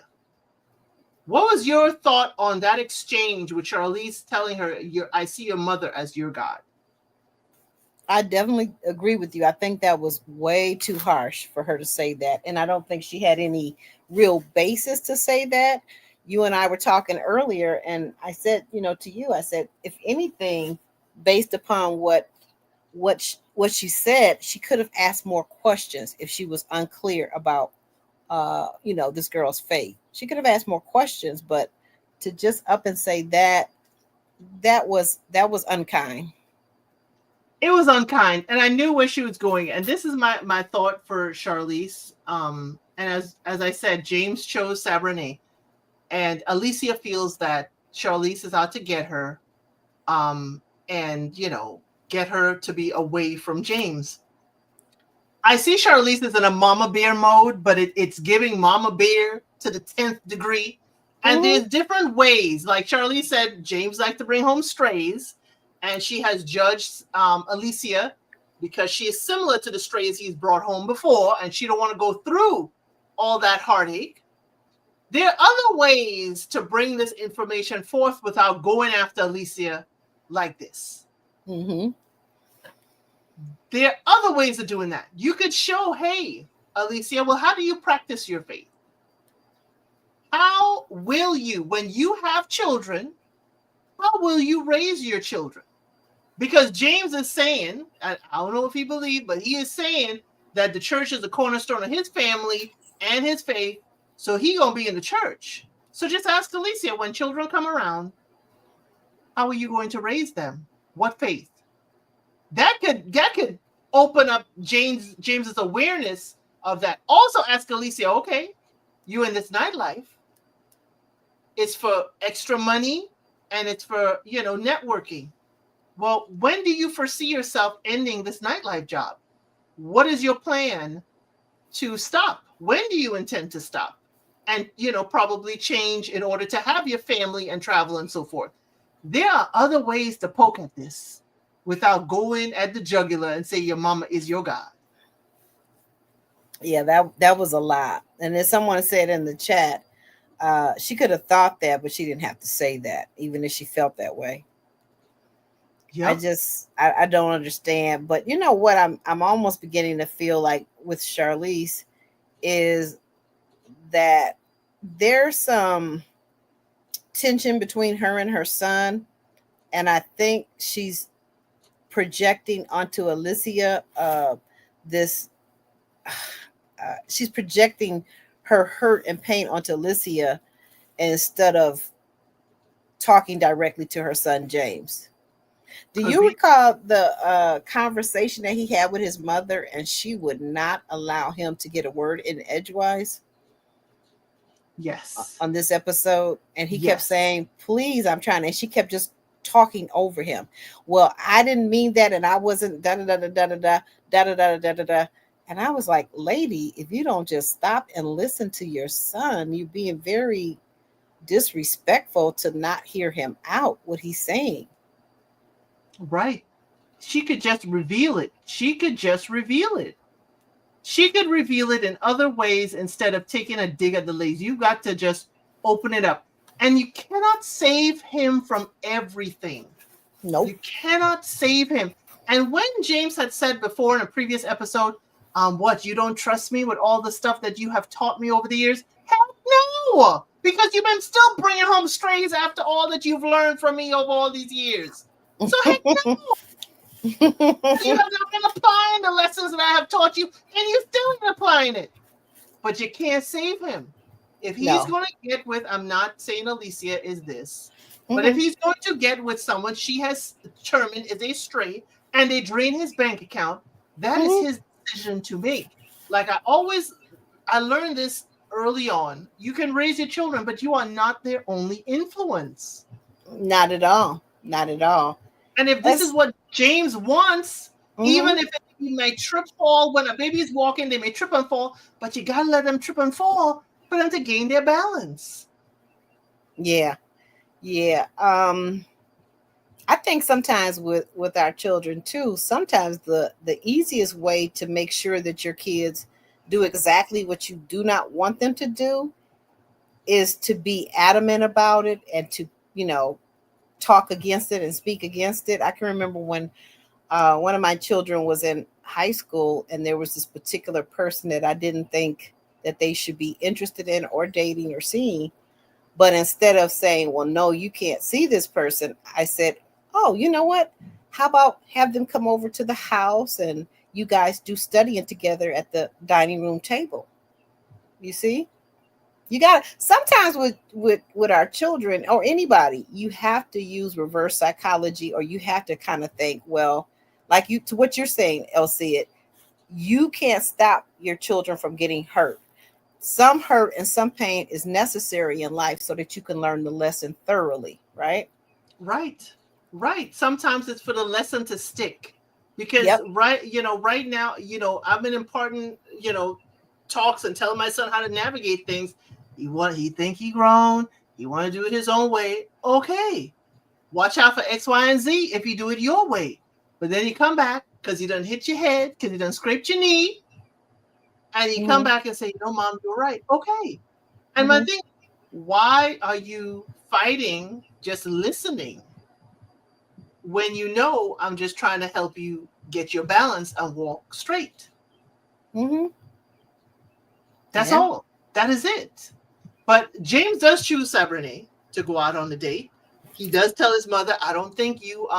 S1: What was your thought on that exchange with Charlize telling her, I see your mother as your God?
S2: I definitely agree with you. I think that was way too harsh for her to say that. And I don't think she had any real basis to say that. You and I were talking earlier, and I said, to you, I said, if anything, based upon what she said, she could have asked more questions if she was unclear about, this girl's faith. She could have asked more questions, but to just up and say that was unkind.
S1: It was unkind, and I knew where she was going. And this is my thought for Charlize. And as I said, James chose Sabrinae, and Alicia feels that Charlize is out to get her, and get her to be away from James. I see Charlize is in a mama bear mode, but it's giving mama bear to the 10th degree. And there's different ways. Like Charlize said, James likes to bring home strays. And she has judged Alicia because she is similar to the strays he's brought home before, and she don't want to go through all that heartache. There are other ways to bring this information forth without going after Alicia like this.
S2: Mm-hmm.
S1: There are other ways of doing that. You could show, hey, Alicia, well, how do you practice your faith? How will you, when you have children, how will you raise your children? Because James is saying, I don't know if he believes, but he is saying that the church is the cornerstone of his family and his faith. So he going to be in the church. So just ask Alicia, when children come around, how are you going to raise them? What faith? That could open up James's awareness of that. Also ask Alicia, okay, you in this nightlife. It's for extra money and it's for, networking. Well, when do you foresee yourself ending this nightlife job? What is your plan to stop? When do you intend to stop? And, probably change in order to have your family and travel and so forth. There are other ways to poke at this without going at the jugular and say your mama is your God.
S2: Yeah, that was a lot. And then someone said in the chat, she could have thought that, but she didn't have to say that, even if she felt that way. Yep. I don't understand. But you know what I'm almost beginning to feel like with Charlize is that there's some tension between her and her son, and I think she's projecting onto Alicia this. She's projecting her hurt and pain onto Alicia instead of talking directly to her son James. Do
S1: Could
S2: you
S1: be.
S2: recall the conversation that he had with his mother, and she would not allow him to get a word in edgewise
S1: Yes.
S2: on this episode? And he kept
S1: Yes.
S2: saying, "Please, I'm trying," and she kept just talking over him. Well, I didn't mean that, and I wasn't da da da da da da da da da da da da. And I was like, lady, if you don't just stop and listen to your son, you're being very disrespectful to not hear him out what he's saying.
S1: Right. She could just reveal it. She could just reveal it. She could reveal it in other ways instead of taking a dig at the ladies. You got to just open it up. And you cannot save him from everything.
S2: Nope.
S1: You cannot save him. And when James had said before in a previous episode, what, you don't trust me with all the stuff that you have taught me over the years? Hell no! Because you've been still bringing home strays after all that you've learned from me over all these years. So heck no! You have not been applying the lessons that I have taught you, and you still ain't applying it. But you can't save him. If he's going to get with, I'm not saying Alicia is this, but if he's going to get with someone she has determined is a stray and they drain his bank account, that is his decision to make. Like I learned this early on. You can raise your children, but you are not their only influence.
S2: Not at all. Not at all.
S1: And if this is what James wants, even if he may trip, fall, when a baby is walking, they may trip and fall, but you got to let them trip and fall for them to gain their balance.
S2: Yeah. Yeah. I think sometimes with our children too, sometimes the easiest way to make sure that your kids do exactly what you do not want them to do is to be adamant about it and to, talk against it and speak against it. I can remember when one of my children was in high school and there was this particular person that I didn't think that they should be interested in or dating or seeing. But instead of saying, well, no, you can't see this person, I said, oh, you know what? How about have them come over to the house and you guys do studying together at the dining room table? You see? You got sometimes with our children or anybody, you have to use reverse psychology, or you have to kind of think, well, like to what you're saying, Elsie, you can't stop your children from getting hurt. Some hurt and some pain is necessary in life so that you can learn the lesson thoroughly, right?
S1: Right. Sometimes it's for the lesson to stick. Because right now, I've been imparting, talks and telling my son how to navigate things. He think he grown. He want to do it his own way. Okay. Watch out for X, Y, and Z if you do it your way. But then you come back because you done hit your head, because you done scraped your knee. And you come back and say, no, Mom, you're right. Okay. And my thing, why are you fighting just listening when you know I'm just trying to help you get your balance and walk straight? That's all. That is it. But James does choose Sabrina to go out on the date. He does tell his mother, I don't think you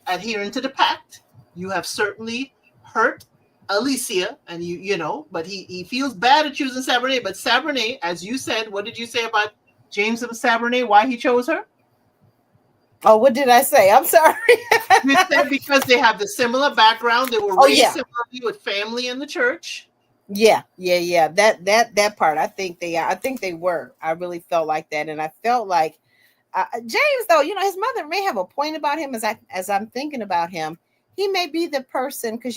S1: adhering to the pact. You have certainly hurt Alicia, and but he feels bad at choosing Sabrina. But Sabrina, as you said, what did you say about James and Sabrina? Why he chose her?
S2: Oh, what did I say? I'm sorry.
S1: You said because they have the similar background. They were raised similarly with family in the church.
S2: Yeah. That part, I think they were. I really felt like that, and I felt like James, though, his mother may have a point about him. As I'm thinking about him, he may be the person, because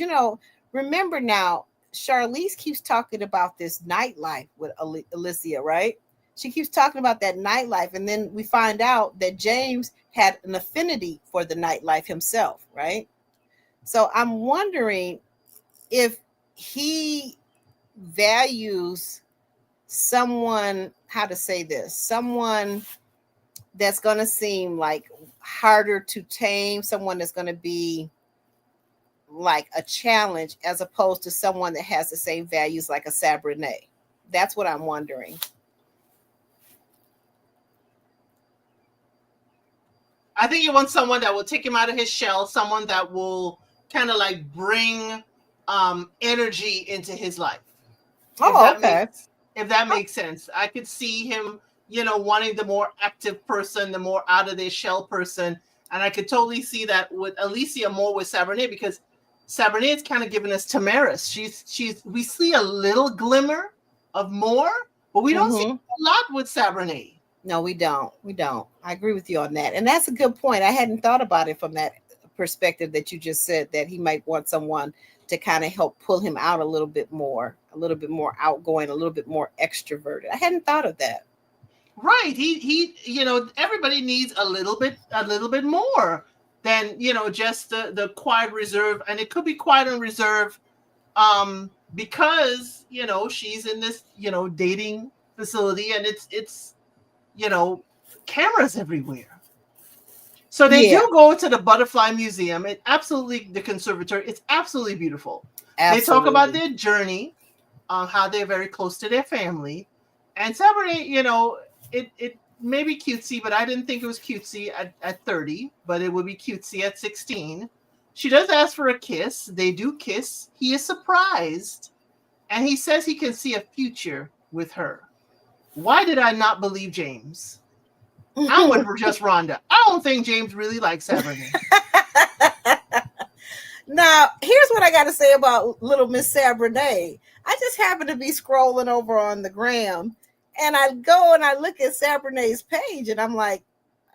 S2: remember now, Charlize keeps talking about this nightlife with Alicia, right? She keeps talking about that nightlife, and then we find out that James had an affinity for the nightlife himself, right? So I'm wondering if he values someone, how to say this, someone that's going to seem like harder to tame, someone that's going to be like a challenge, as opposed to someone that has the same values like a Sabrina. That's what I'm wondering.
S1: I think he wants someone that will take him out of his shell, someone that will kind of like bring energy into his life.
S2: Oh, okay.
S1: If that makes sense. I could see him, wanting the more active person, the more out of their shell person. And I could totally see that with Alicia more with Sabrinae, because Sabrinae is kind of giving us Tamaris. We see a little glimmer of more, but we don't see a lot with Sabrinae.
S2: No, we don't. We don't. I agree with you on that. And that's a good point. I hadn't thought about it from that perspective that you just said, that he might want someone to kind of help pull him out a little bit more outgoing, a little bit more extroverted. I hadn't thought of that.
S1: Right. He everybody needs a little bit more than, just the quiet reserve. And it could be quiet and reserve because, she's in this, dating facility, and it's cameras everywhere. So they do go to the Butterfly Museum. The conservatory, it's absolutely beautiful. Absolutely. They talk about their journey, how they're very close to their family. And Sabrinae, it may be cutesy, but I didn't think it was cutesy at 30, but it would be cutesy at 16. She does ask for a kiss. They do kiss. He is surprised. And he says he can see a future with her. Why did I not believe James? I went for just Rhonda. I don't think James really likes Sabrinae.
S2: Now, here's what I got to say about little Miss Sabrinae. I just happened to be scrolling over on the gram, and I go and I look at Sabrinae's page, and I'm like,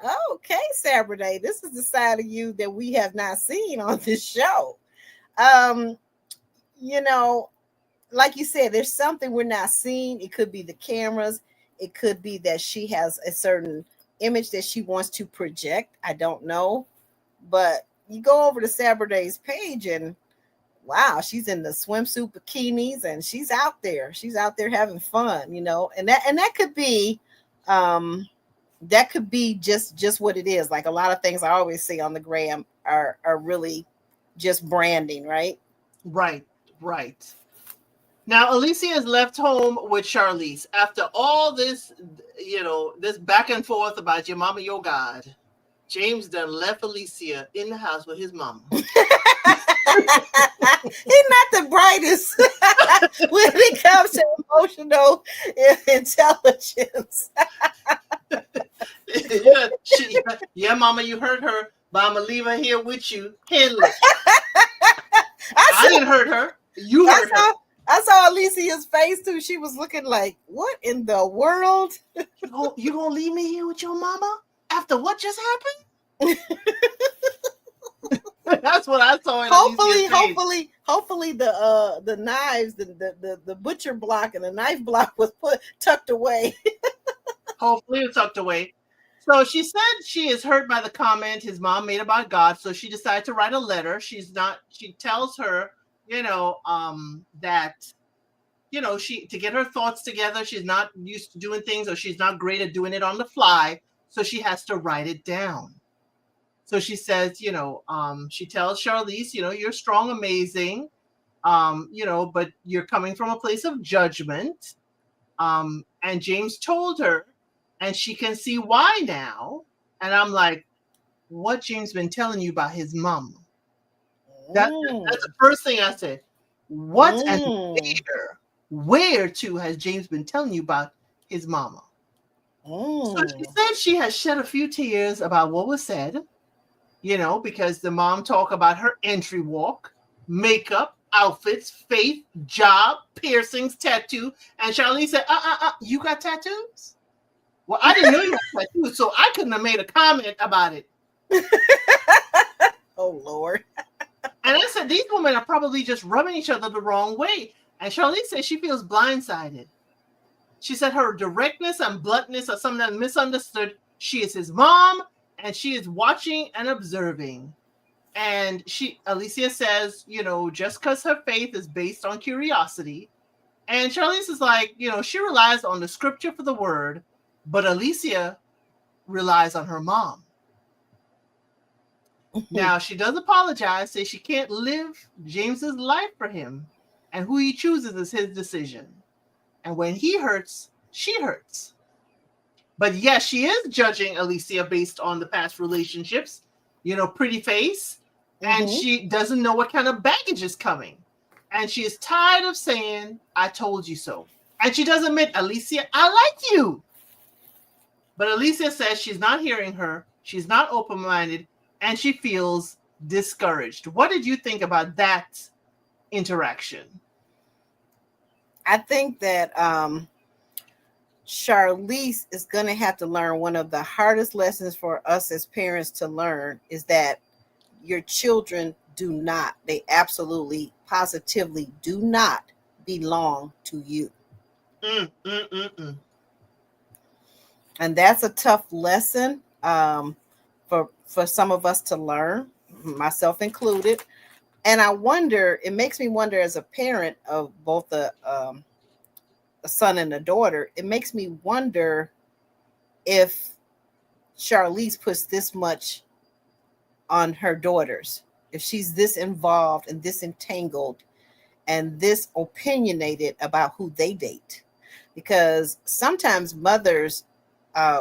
S2: oh, okay, Sabrinae, this is the side of you that we have not seen on this show. Like you said, there's something we're not seeing. It could be the cameras. It could be that she has a certain image that she wants to project. I don't know. But you go over to Sabrinae's page, and wow, she's in the swimsuit bikinis, and she's out there. She's out there having fun, and that could be just what it is. Like a lot of things I always see on the gram are really just branding, right?
S1: Right. Now, Alicia is left home with Charlize after all this, this back and forth about your mama, your God. James done left Alicia in the house with his mama.
S2: He's not the brightest when it comes to emotional intelligence.
S1: Yeah, mama, you hurt her, but I'm going to leave her here with you. Handle it. I didn't hurt her. You hurt her.
S2: I saw Alicia's face too. She was looking like, what in the world?
S1: You gonna leave me here with your mama after what just happened? That's what I saw in
S2: hopefully the knives, the butcher block and the knife block was tucked away.
S1: Hopefully it's tucked away. So she said she is hurt by the comment his mom made about God. So she decided to write a letter. She tells her, that, she, to get her thoughts together, she's not used to doing things, or she's not great at doing it on the fly. So she has to write it down. So she says, she tells Charlize, you're strong, amazing, but you're coming from a place of judgment. And James told her, and she can see why now. And I'm like, what James been telling you about his mom? That's the first thing I said. What and where too has James been telling you about his mama? So she said she has shed a few tears about what was said, because the mom talked about her entry walk, makeup, outfits, faith, job, piercings, tattoo. And Charlize said, you got tattoos? Well, I didn't know you had tattoos, so I couldn't have made a comment about it.
S2: Oh, Lord.
S1: And I said, these women are probably just rubbing each other the wrong way. And Charlize said she feels blindsided. She said her directness and bluntness are something that misunderstood. She is his mom, and she is watching and observing. And Alicia says, just because her faith is based on curiosity. And Charlize is like, she relies on the scripture for the word, but Alicia relies on her mom. Now, she does apologize, say she can't live James's life for him, and who he chooses is his decision. And when he hurts, she hurts. But yes, she is judging Alicia based on the past relationships, pretty face, and
S2: Mm-hmm.
S1: she doesn't know what kind of baggage is coming. And she is tired of saying, I told you so. And she does admit, Alicia, I like you. But Alicia says she's not hearing her, she's not open minded, and she feels discouraged. What did you think about that interaction?
S2: I think that Charlize is going to have to learn one of the hardest lessons for us as parents to learn is that your children they absolutely, positively do not belong to you.
S1: Mm, mm, mm, mm.
S2: And that's a tough lesson for some of us to learn, myself included. And it makes me wonder as a parent of both a son and a daughter, it makes me wonder if Charlize puts this much on her daughters, if she's this involved and this entangled and this opinionated about who they date. Because sometimes mothers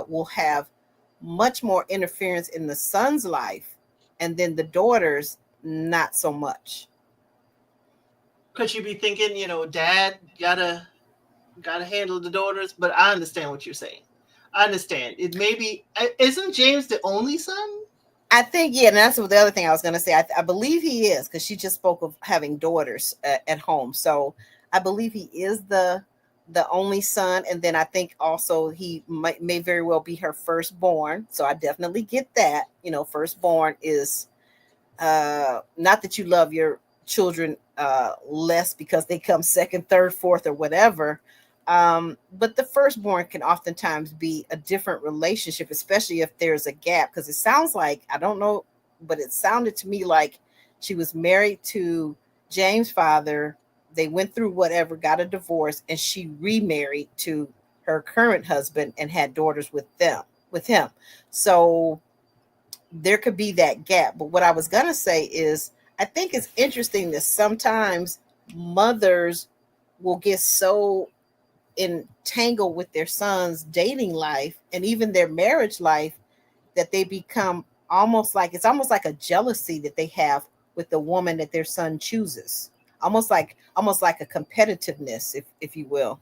S2: will have much more interference in the son's life, and then the daughters, not so much.
S1: Could you be thinking, dad gotta handle the daughters? But I understand what you're saying. I understand. It may be, isn't James the only son?
S2: I think, yeah, and that's what the other thing I was going to say. I believe he is, because she just spoke of having daughters at home. So I believe he is the only son, and then I think also he may very well be her firstborn. So I definitely get that. Firstborn is not that you love your children less because they come second, third, fourth, or whatever. But the firstborn can oftentimes be a different relationship, especially if there's a gap. Because it sounds like, I don't know, but it sounded to me like she was married to James' father. They went through whatever, got a divorce, and she remarried to her current husband and had daughters with him. So there could be that gap. But what I was gonna say is, I think it's interesting that sometimes mothers will get so entangled with their son's dating life and even their marriage life that they become it's almost like a jealousy that they have with the woman that their son chooses. Almost like a competitiveness, if you will.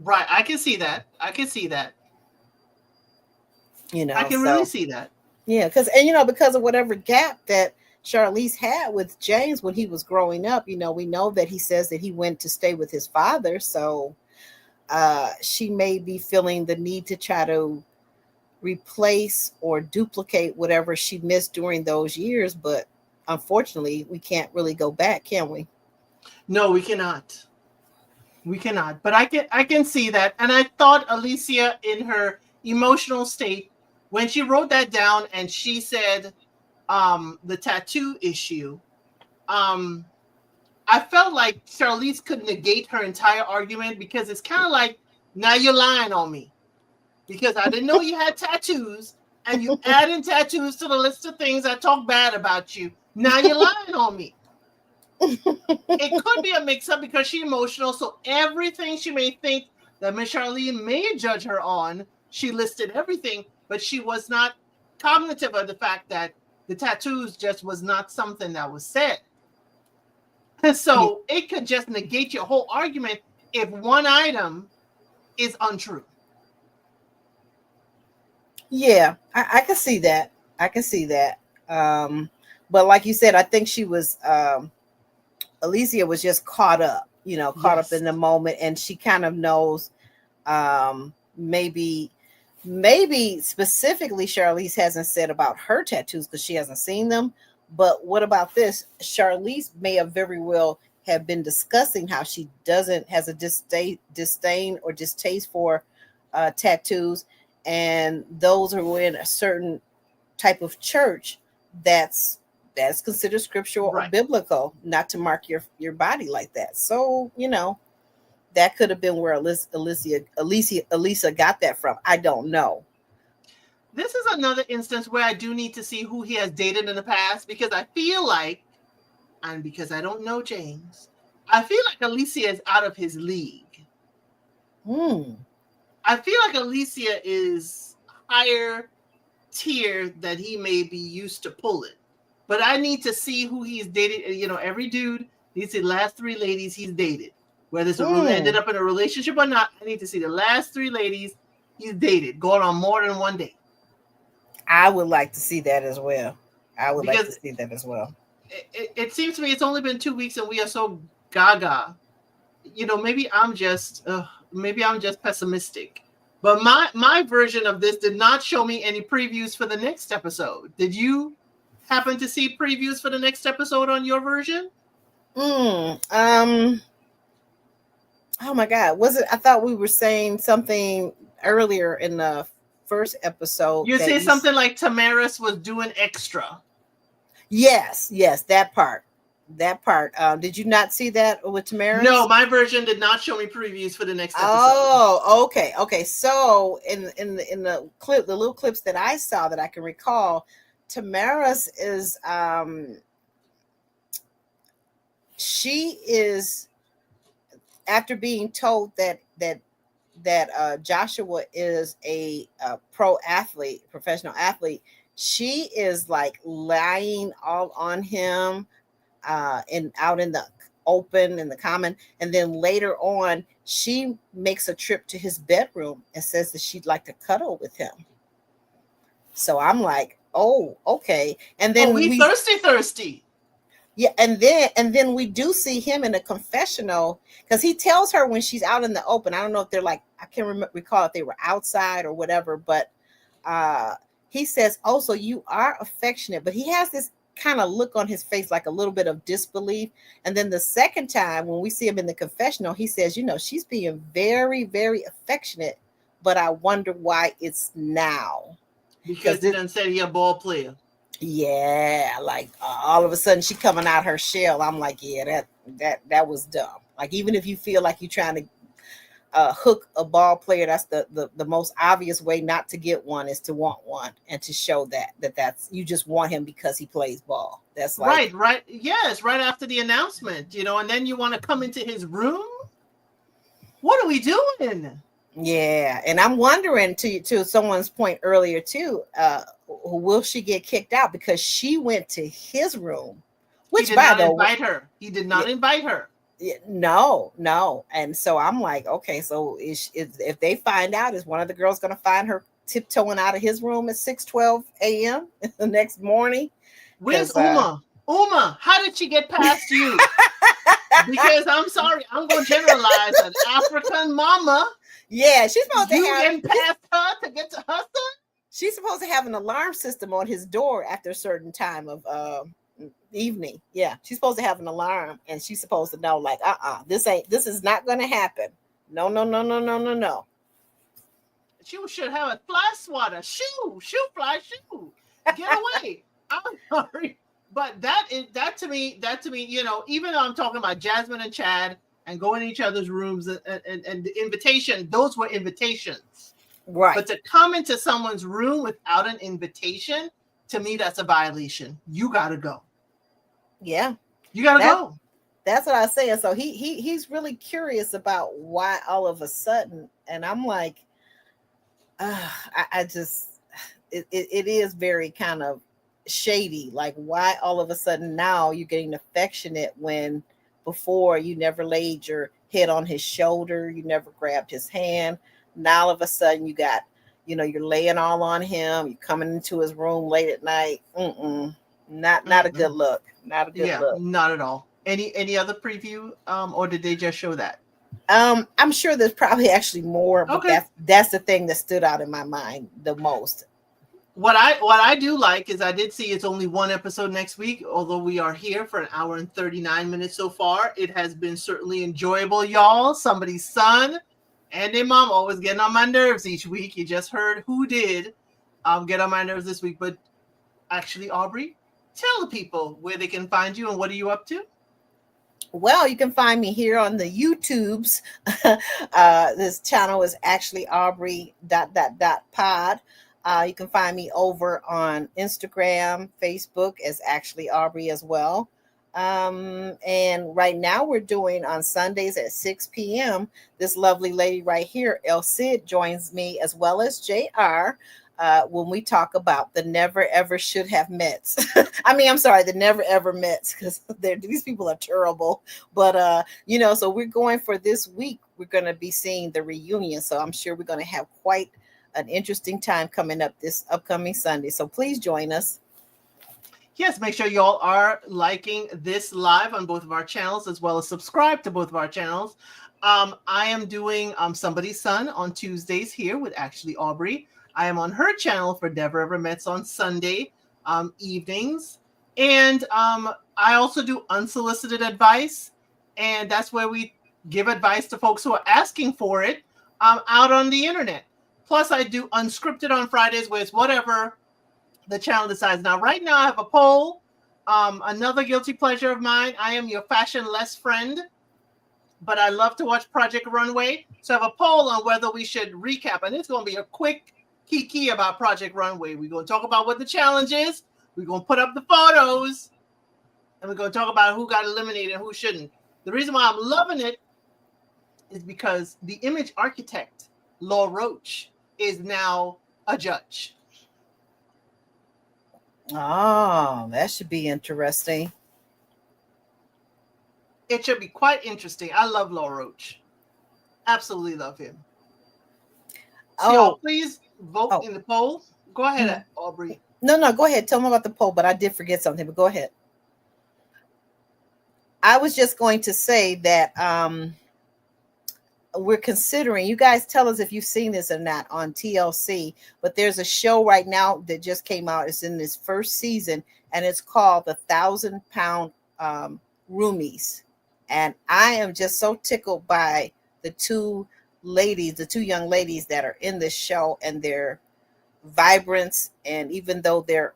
S1: Right. I can see that. I can see that. I can really
S2: So
S1: see that.
S2: yeah, because of whatever gap that Charlize had with James when he was growing up, we know that he says that he went to stay with his father. So she may be feeling the need to try to replace or duplicate whatever she missed during those years. But unfortunately, we can't really go back, can we?
S1: No, we cannot. We cannot. But I can see that. And I thought Alicia, in her emotional state, when she wrote that down and she said the tattoo issue, um I felt like Charlize could negate her entire argument, because it's kind of like, now you're lying on me because I didn't know you had tattoos, and you adding tattoos to the list of things I talk bad about you. Now you're lying on me. It could be a mix-up because she's emotional, so everything she may think that Miss Charlene may judge her on, she listed everything, but she was not cognitive of the fact that the tattoos just was not something that was said. So it could just negate your whole argument if one item is untrue.
S2: Yeah, I can see that. I can see that. But like you said, I think she was Alicia was just caught up, caught up in the moment, and she kind of knows maybe specifically Charlize hasn't said about her tattoos because she hasn't seen them. But what about this? Charlize may have very well have been discussing how she has a disdain or distaste for tattoos, and those who are in a certain type of church that's considered scriptural or biblical, not to mark your body like that. So that could have been where Alicia got that from. I don't know.
S1: This is another instance where I do need to see who he has dated in the past, because I feel like, and because I don't know James, I feel like Alicia is out of his league. I feel like Alicia is higher tier that he may be used to pulling. But I need to see who he's dated. You know, every dude needs to see the last 3 ladies he's dated. Whether it's ended up in a relationship or not, I need to see the last 3 ladies he's dated going on more than one date.
S2: I would like to see that as well.
S1: It seems to me it's only been 2 weeks and we are so gaga. You know, maybe I'm just pessimistic. But my version of this did not show me any previews for the next episode. Did you happen to see previews for the next episode on your version?
S2: Oh my God. Was it? I thought we were saying something earlier in the first episode.
S1: You say something like Tamaris was doing extra.
S2: Yes, that part. Did you not see that with Tamaris?
S1: No, my version did not show me previews for the next episode.
S2: Oh, okay. So in the clip, the little clips that I saw that I can recall, Tamaris is she is, after being told that Joshua is a professional athlete, she is like lying all on him and out in the open, in the common. And then later on, she makes a trip to his bedroom and says that she'd like to cuddle with him. So I'm like, oh, okay. And then
S1: we thirsty.
S2: Yeah, and then we do see him in a confessional, because he tells her when she's out in the open. I don't know if they're like, I can't recall if they were outside or whatever, but he says, "Oh, so you are affectionate," but he has this kind of look on his face, like a little bit of disbelief. And then the second time when we see him in the confessional, he says, "You know, she's being very, very affectionate, but I wonder why it's now."
S1: Because they done said he a ball player.
S2: Yeah, like all of a sudden she coming out her shell. I'm like, yeah, that was dumb. Like, even if you feel like you're trying to hook a ball player, that's the most obvious way not to get one is to want one and to show that's you just want him because he plays ball. That's like
S1: right. Yes, right after the announcement, you know, and then you want to come into his room. What are we doing?
S2: Yeah, and I'm wondering, to someone's point earlier too, will she get kicked out because she went to his room?
S1: Which, by the way, he did not invite her.
S2: No. And so I'm like, okay, so if they find out, is one of the girls going to find her tiptoeing out of his room at 6:12 a.m. the next morning?
S1: Where's Uma? Uma, how did she get past you? Because I'm sorry, I'm going to generalize an African mama.
S2: Yeah, she's supposed to
S1: get past her to get to her son.
S2: She's supposed to have an alarm system on his door after a certain time of evening. Yeah, she's supposed to have an alarm, and she's supposed to know, like, this is not going to happen. No.
S1: She should have a fly swatter. Shoo, get away. I'm sorry, but that to me, you know, even though I'm talking about Jasmine and Chad and going in each other's rooms and the invitation, those were invitations.
S2: Right.
S1: But to come into someone's room without an invitation, to me, that's a violation. You got to go.
S2: Yeah.
S1: You got to go.
S2: That's what I was saying. So he's really curious about why all of a sudden, and I'm like, I just, it is very kind of shady. Like, why all of a sudden now you're getting affectionate when before you never laid your head on his shoulder, you never grabbed his hand. Now all of a sudden you got, you know, you're laying all on him, you're coming into his room late at night. Not a good look. Not a good look.
S1: Not at all. Any other preview? Or did they just show that?
S2: I'm sure there's probably actually more, but
S1: okay.
S2: That's the thing that stood out in my mind the most.
S1: What I do like is I did see it's only one episode next week, although we are here for 1 hour and 39 minutes so far. It has been certainly enjoyable, y'all. Somebody's son and their mom always getting on my nerves each week. You just heard who did get on my nerves this week. But actually, Aubrey, tell the people where they can find you and what are you up to?
S2: Well, you can find me here on the YouTubes. This channel is actually Aubrey ... pod. You can find me over on Instagram, Facebook as actually Aubrey as well. And right now we're doing on Sundays at 6 p.m. This lovely lady right here, El Cid, joins me as well as JR. When we talk about the never ever should have Mets. I'm sorry, the never ever Mets, because these people are terrible. But so we're going for this week. We're going to be seeing the reunion. So I'm sure we're going to have quite an interesting time coming up this upcoming Sunday. So please join us.
S1: Yes, make sure y'all are liking this live on both of our channels, as well as subscribe to both of our channels. I am doing Somebody's Son on Tuesdays here with Actually Aubrey. I am on her channel for Never Ever Mets on Sunday evenings. And I also do unsolicited advice. And that's where we give advice to folks who are asking for it out on the internet. Plus, I do unscripted on Fridays, where it's whatever the channel decides. Now, right now, I have a poll. Another guilty pleasure of mine. I am your fashionless friend, but I love to watch Project Runway. So I have a poll on whether we should recap. And it's going to be a quick key about Project Runway. We're going to talk about what the challenge is. We're going to put up the photos. And we're going to talk about who got eliminated and who shouldn't. The reason why I'm loving it is because the image architect, Law Roach, is now a judge.
S2: Oh, that should be interesting.
S1: It should be quite interesting. I love Law Roach. Absolutely love him. So y'all, please vote in the poll. Go ahead, Aubrey.
S2: No, go ahead. Tell me about the poll, but I did forget something, but go ahead. I was just going to say that we're considering, you guys tell us if you've seen this or not on TLC, but there's a show right now that just came out. It's in this first season, and it's called the 1,000-Pound Roomies. And I am just so tickled by the two young ladies that are in this show and their vibrance. And even though they're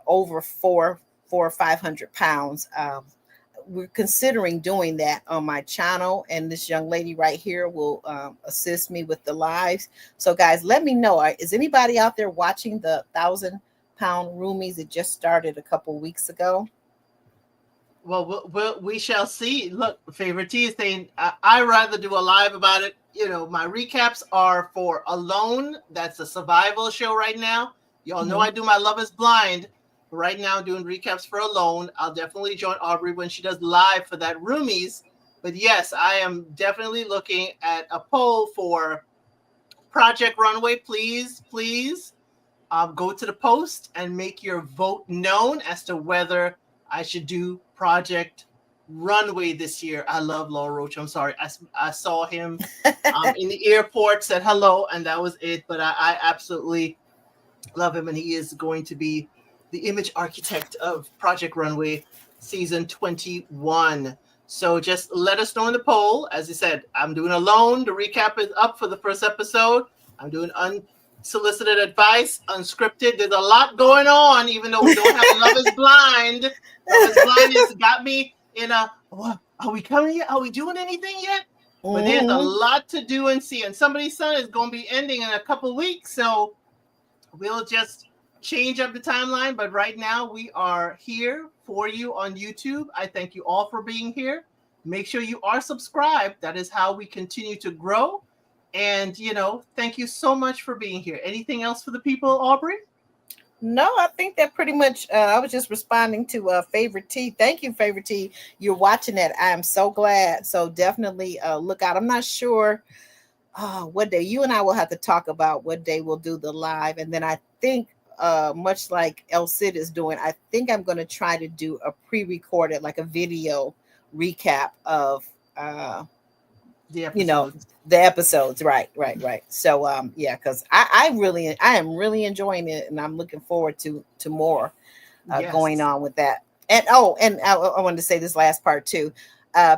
S2: over 400 or 500 pounds, we're considering doing that on my channel, and this young lady right here will assist me with the lives. So guys, let me know, is anybody out there watching the 1,000-Pound Roomies? It just started a couple weeks ago.
S1: Well, we shall see. Look, Favorite T is saying I rather do a live about it. My recaps are for Alone. That's a survival show right now. Y'all know I do my Love is Blind. Right now, doing recaps for Alone. I'll definitely join Aubrey when she does live for that Roomies. But yes, I am definitely looking at a poll for Project Runway. Please go to the post and make your vote known as to whether I should do Project Runway this year. I love Law Roach. I'm sorry. I saw him in the airport, said hello, and that was it. But I absolutely love him, and he is going to be the image architect of Project Runway season 21. So just let us know in the poll. As I said, I'm doing Alone. The recap is up for the first episode. I'm doing unsolicited advice, unscripted. There's a lot going on, even though we don't have Love is Blind. Love is Blind has got me in a, what, are we coming yet? Are we doing anything yet? But there's a lot to do and see. And Somebody's Son is going to be ending in a couple weeks. So we'll just change up the timeline, but right now we are here for you on YouTube. I thank you all for being here. Make sure you are subscribed. That is how we continue to grow. And, thank you so much for being here. Anything else for the people, Aubrey?
S2: No, I think that pretty much, I was just responding to Favorite T. Thank you, Favorite T. You're watching that. I am so glad. So definitely look out. I'm not sure what day. You and I will have to talk about what day we'll do the live. And then I think, much like El Cid is doing, I think I'm going to try to do a pre-recorded, like a video recap of the episodes. Right. So because I am really enjoying it, and I'm looking forward to more going on with that. And I wanted to say this last part too,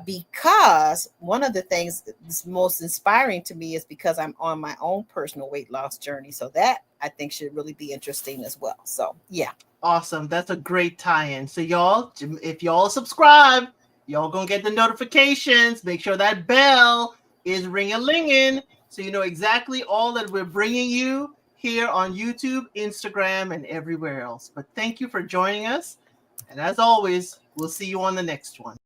S2: because one of the things that's most inspiring to me is because I'm on my own personal weight loss journey. So that I think should really be interesting as well. So yeah.
S1: Awesome. That's a great tie-in. So y'all, if y'all subscribe, y'all gonna get the notifications. Make sure that bell is ring-a-linging so you know exactly all that we're bringing you here on YouTube, Instagram, and everywhere else. But thank you for joining us. And as always, we'll see you on the next one.